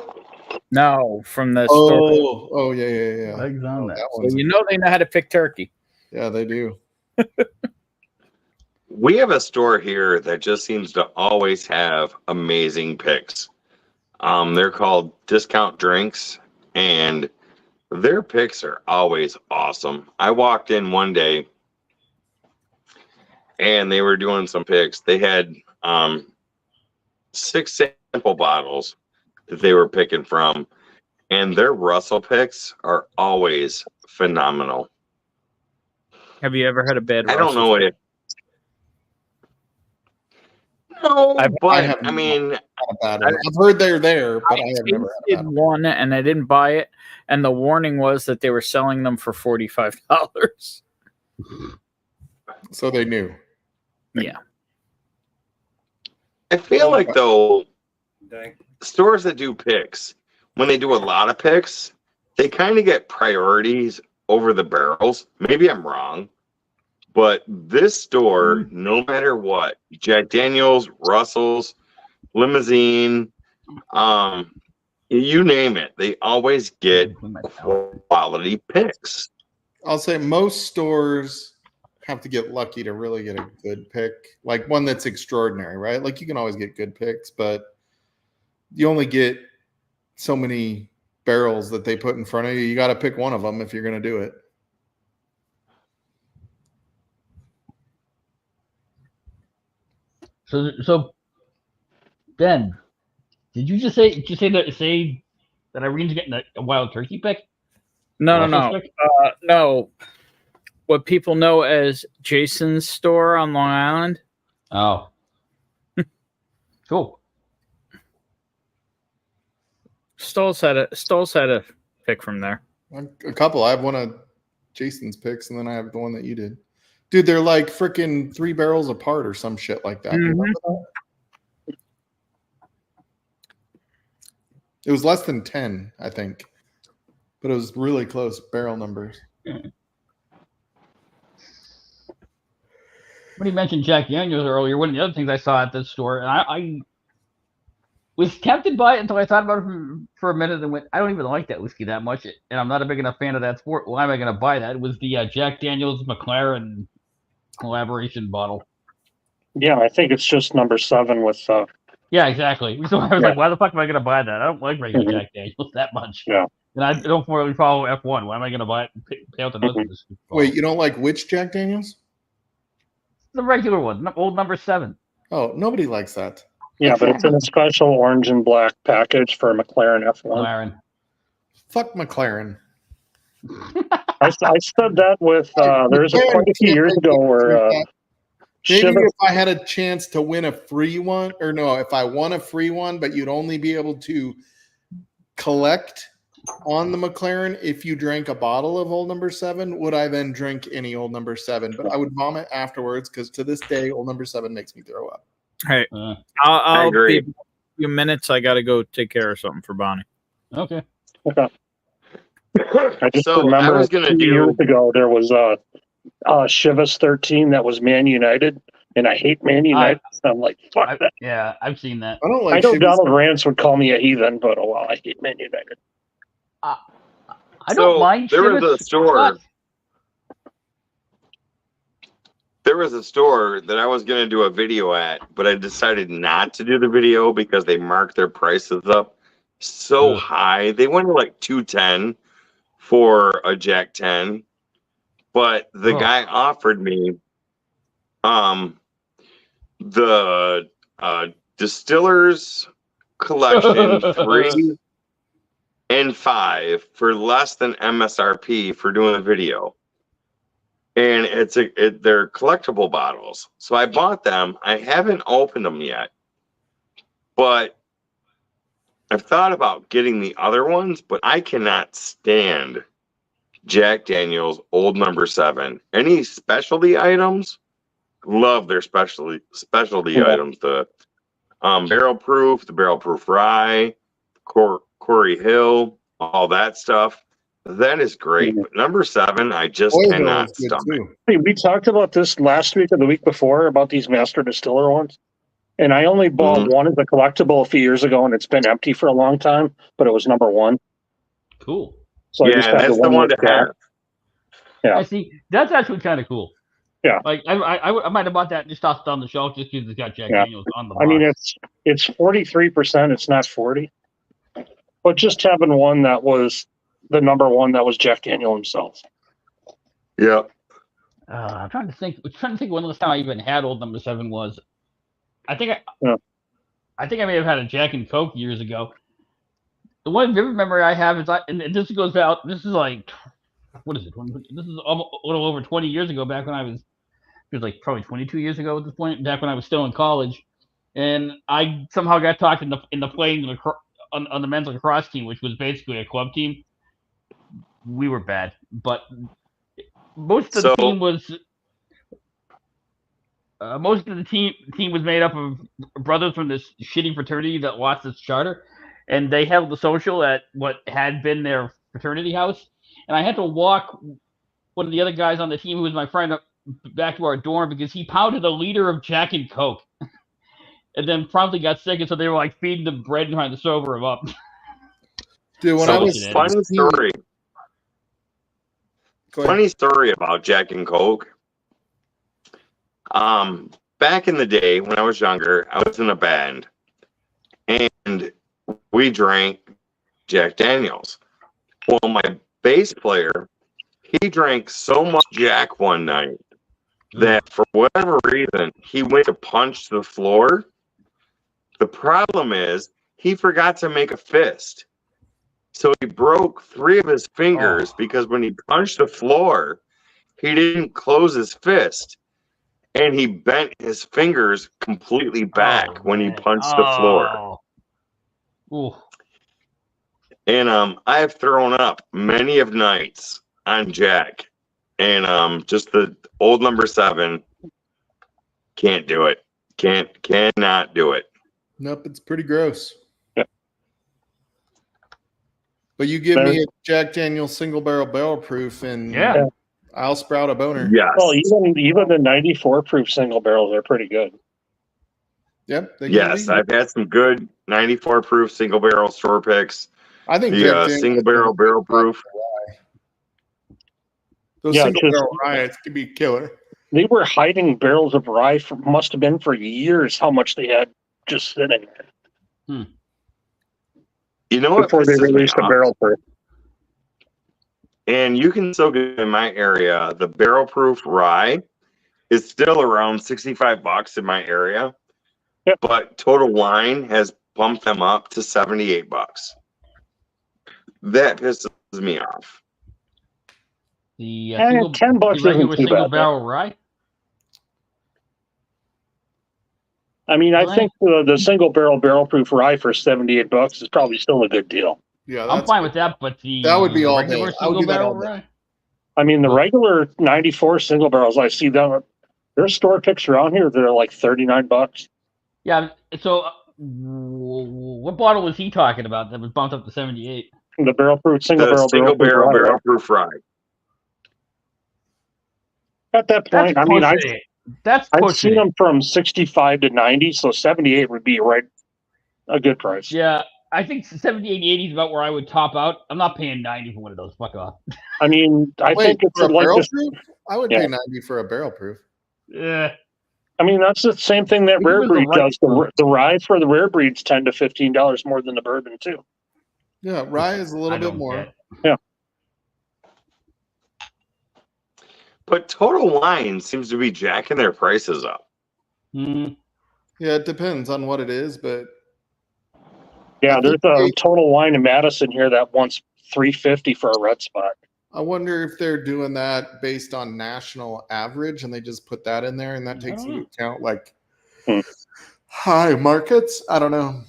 No, from the store. Oh, yeah. Legs on that. So you know they know how to pick turkey. Yeah, they do. We have a store here that just seems to always have amazing picks. They're called Discount Drinks, and their picks are always awesome. I walked in one day, and they were doing some picks. They had 6 sample bottles that they were picking from, and their Russell picks are always phenomenal. Have you ever had a bad Russell? I don't know if. No, I mean, a bad one. I've heard they're there, but I have never had a bad one, and I didn't buy it. And the warning was that they were selling them for $45. So they knew. Yeah. I feel like though stores that do picks, when they do a lot of picks, they kind of get priorities over the barrels. Maybe I'm wrong, but this store, no matter what, Jack Daniels, Russell's, Limousine, you name it, they always get quality picks. I'll say most stores have to get lucky to really get a good pick, like one that's extraordinary, right? Like you can always get good picks, but you only get so many barrels that they put in front of you. You got to pick one of them if you're going to do it. So Ben, did you just say that Irene's getting a wild turkey pick? No. No. What people know as Jason's store on Long Island. Oh, cool. Stoll's had a pick from there. A couple. I have one of Jason's picks, and then I have the one that you did. Dude, they're like freaking 3 barrels apart or some shit like that. Mm-hmm. That? It was less than 10, I think, but it was really close barrel numbers. When you mentioned Jack Daniels earlier, one of the other things I saw at this store, and I was tempted by it until I thought about it for a minute and went, I don't even like that whiskey that much, and I'm not a big enough fan of that sport. Why am I going to buy that? It was the Jack Daniels McLaren collaboration bottle. Yeah, I think it's just number 7 with. Yeah, exactly. So I was like, why the fuck am I going to buy that? I don't like regular Jack Daniels that much. Yeah. And I don't really follow F1. Why am I going to buy it and pay out the nose for this? Wait, you don't like which Jack Daniels? The regular one, old number 7. Oh, nobody likes that. Yeah, but it's in a special orange and black package for McLaren F1. McLaren. Fuck McLaren. I said that with there's quite a few years ago where maybe if I had a chance to win a free one, or no, if I won a free one, but you'd only be able to collect on the McLaren if you drank a bottle of Old Number 7, would I then drink any Old Number 7? But I would vomit afterwards because to this day, Old Number 7 makes me throw up. Hey, I'll agree. Be a few minutes. I got to go take care of something for Bonnie. Okay. I just remember a few years ago there was Chivas 13 that was Man United, and I hate Man United. So I'm like, fuck that. Yeah, I've seen that. I know Donald Rance would call me a heathen, but oh well, I hate Man United. I don't mind. There was a store. There was a store that I was going to do a video at, but I decided not to do the video because they marked their prices up so high. They went to like $210 for a Jack 10, but the guy offered me the Distillers Collection 3 and 5 for less than MSRP for doing a video. And they're collectible bottles. So I bought them. I haven't opened them yet, but I've thought about getting the other ones, but I cannot stand Jack Daniels Old Number 7. Any specialty items, love their specialty items. The barrel proof, the barrel proof rye, Corey Hill, all that stuff. That is great. But number 7, I just cannot stomach. Hey, we talked about this last week or the week before about these master distiller ones. And I only bought one as a collectible a few years ago, and it's been empty for a long time, but it was number 1. Cool. So yeah, that's the one to have. Yeah. I see. That's actually kind of cool. Yeah. Like I might have bought that and just tossed it on the shelf just because it's got Jack Daniels on the box. I mean, it's 43%. It's not 40. But just having one that was the number 1 that was Jack Daniel himself. Yeah. I'm trying to think when the last time I even had Old Number 7 was. I think I may have had a Jack and Coke years ago. The one vivid memory I have is and this goes out. This is like, what is it? This is a little over 20 years ago. Back when it was like probably 22 years ago at this point. Back when I was still in college, and I somehow got talked into playing on the men's lacrosse team, which was basically a club team. We were bad, but most of the team was made up of brothers from this shitty fraternity that lost its charter, and they held the social at what had been their fraternity house, and I had to walk one of the other guys on the team who was my friend back to our dorm because he pounded a liter of Jack and Coke. And then promptly got sick, and so they were like feeding him bread and trying to sober him up. Dude, when I was funny story about Jack and Coke. Back in the day when I was younger, I was in a band, and we drank Jack Daniels. Well, my bass player, he drank so much Jack one night that for whatever reason he went to punch the floor. The problem is he forgot to make a fist. So he broke 3 of his fingers because when he punched the floor, he didn't close his fist. And he bent his fingers completely back when he punched the floor. Ooh. And I have thrown up many of nights on Jack. And just the old number 7, can't do it. Cannot do it. Nope, it's pretty gross. Yeah. But you give me a Jack Daniel's single barrel proof, and I'll sprout a boner. Yes. Well, even the 94 proof single barrels are pretty good. Yep. Yes, I've had some good 94 proof single barrel store picks. I think the single barrel proof. Those single barrel riots could be killer. They were hiding barrels of rye must have been for years how much they had just sitting there. You know what? Before they released the barrel proof. And you can still get in my area. The barrel proof rye is still around $65 in my area. Yep. But Total Wine has bumped them up to $78. That pisses me off. The $10 regular single barrel rye. I mean, I think the single barrel proof rye for $78 is probably still a good deal. Yeah, I'm fine with that, but that would be all day. Regular single barrel rye. I mean, the regular 94 single barrels, I see them. There's store picks around here that are like $39. Yeah. So, what bottle was he talking about that was bumped up to 78? The barrel proof single barrel proof rye. At that point, I mean, I've seen them from 65 to 90, so 78 would be a good price. Yeah, I think 78, 80 is about where I would top out. I'm not paying 90 for one of those. Fuck off. I mean, I think it's like barrel proof. I would pay 90 for a barrel proof. Yeah. I mean, that's the same thing that rare breed does. The rye for the rare breeds $10 to $15 more than the bourbon too. Yeah, rye is a little bit more. Yeah. But Total Wine seems to be jacking their prices up. Mm-hmm. Yeah, it depends on what it is, but yeah, there's a Total Wine in Madison here that wants $350 for a red spot. I wonder if they're doing that based on national average, and they just put that in there, and that takes into account like high markets. I don't know,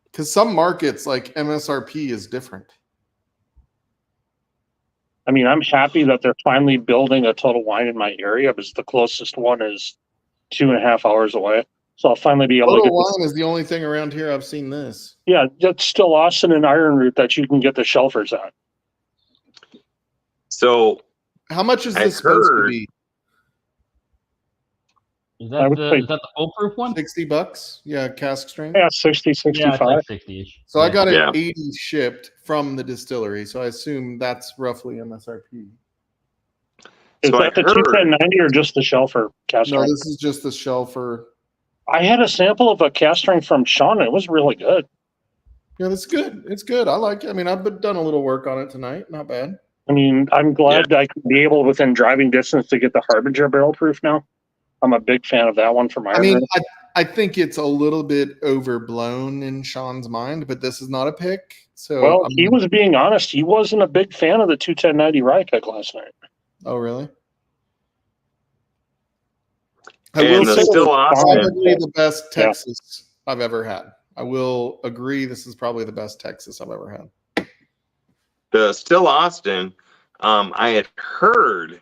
because some markets like MSRP is different. I mean, I'm happy that they're finally building a Total Wine in my area because the closest one is 2.5 hours away. So I'll finally be able to get Total Wine is the only thing around here I've seen this. Yeah, that's still Austin and Iron Root that you can get the shelfers at. So how much is this supposed to be? Is that the full proof one? $60? Yeah, cask strength. Yeah, 60, 65. Yeah, it's like 60-ish. So I got it 80 shipped from the distillery, so I assume that's roughly MSRP. Is that the 21090 or just the shelfer cask strength? No, this is just the shelfer. I had a sample of a cask strength from Sean. It was really good. Yeah, that's good. It's good. I like it. I mean, I've done a little work on it tonight. Not bad. I mean, I'm glad I could be able within driving distance to get the Harbinger barrel proof now. I'm a big fan of that one from Iron. I mean, I think it's a little bit overblown in Sean's mind, but this is not a pick. So, well, he was being honest. He wasn't a big fan of the 21090 rye pick last night. Oh, really? I will say Still Austin, probably the best Texas I've ever had. I will agree. This is probably the best Texas I've ever had. the Still Austin. I had heard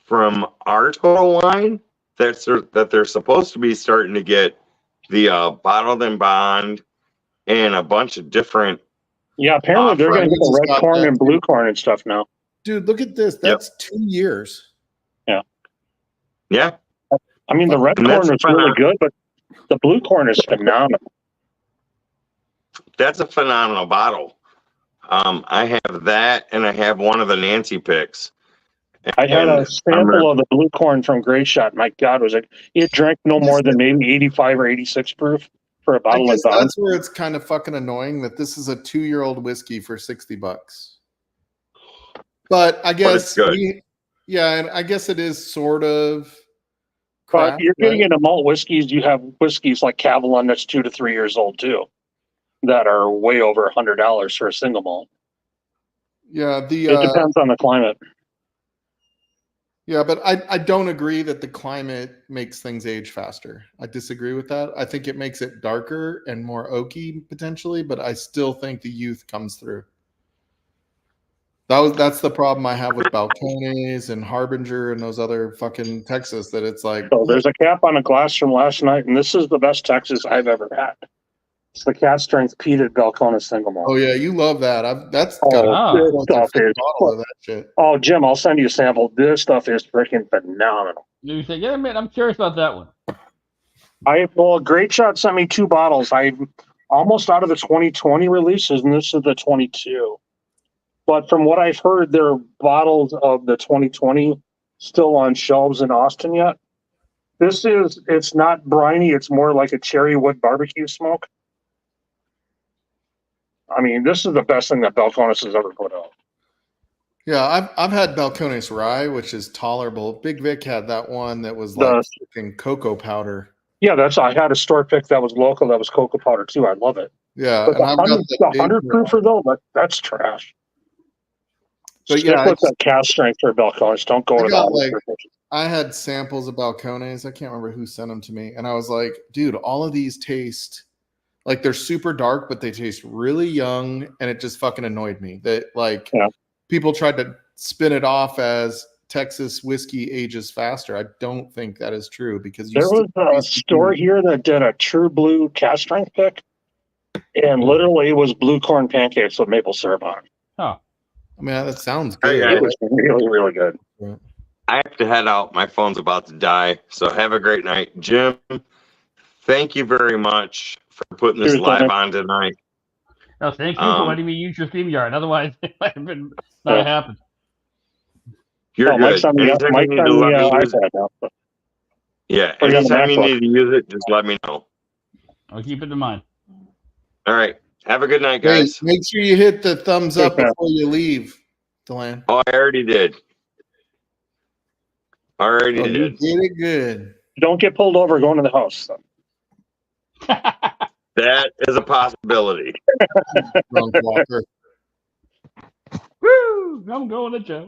from our Total Wine that they're supposed to be starting to get the bottled and bond and a bunch of different. Yeah, apparently they're going to get the red corn and blue corn and stuff now. Dude, look at this. That's 2 years. Yeah. Yeah. I mean, the red corn is really good, but the blue corn is phenomenal. That's a phenomenal bottle. I have that, and I have one of the Nancy picks. I had a sample of the blue corn from Great Shot. My God, it drank no more than maybe 85 or 86 proof for a bottle of bond. That's where it's kind of fucking annoying that this is a 2-year-old whiskey for $60. But I guess, and I guess it is sort of. But you're getting into malt whiskeys. You have whiskeys like Cavalon that's 2 to 3 years old too, that are way over $100 for a single malt. Yeah, it depends on the climate. Yeah, but I don't agree that the climate makes things age faster. I disagree with that. I think it makes it darker and more oaky potentially, but I still think the youth comes through. That's the problem I have with Balcones and Harbinger and those other fucking Texas, that it's like. So there's a cap on a glass from last night, and this is the best Texas I've ever had. It's the Cat Strength Peated Balcones single malt. Oh yeah, you love that. That's stuff is. Of that shit. Oh, Jim, I'll send you a sample. This stuff is freaking phenomenal. You say, yeah, man, I'm curious about that one. Great Shot sent me 2 bottles. I'm almost out of the 2020 releases, and this is the 22. But from what I've heard, there are bottles of the 2020 still on shelves in Austin yet. It's not briny. It's more like a cherry wood barbecue smoke. I mean, this is the best thing that Balcones has ever put out. Yeah, I've had Balcones Rye, which is tolerable. Big Vic had that one that was like freaking cocoa powder. Yeah, I had a store pick that was local that was cocoa powder too. I love it. Yeah, but the 100 proofer though, that's trash. But stick with that cast strength for Balcones. Don't go to that. I had samples of Balcones. I can't remember who sent them to me, and I was like, dude, all of these taste like they're super dark, but they taste really young, and it just fucking annoyed me that people tried to spin it off as Texas whiskey ages faster. I don't think that is true, because there was a store here that did a True Blue cast strength pick, and literally it was blue corn pancakes with maple syrup on it. Huh. I mean, that sounds good. It was really, really good. Yeah. I have to head out. My phone's about to die. So have a great night. Jim, thank you very much for putting this live on tonight. No, thank you for letting me use your StreamYard. Otherwise, it might have been not happened. You're good. Anytime you need to let me use it. Yeah, anytime you need to use it, just let me know. I'll keep it in mind. All right. Have a good night, guys. Hey, make sure you hit the thumbs up before you leave, Deland. Oh, I already did. You did it good. Don't get pulled over going to the house. That is a possibility. Drunk walker. Woo! I'm going to jail.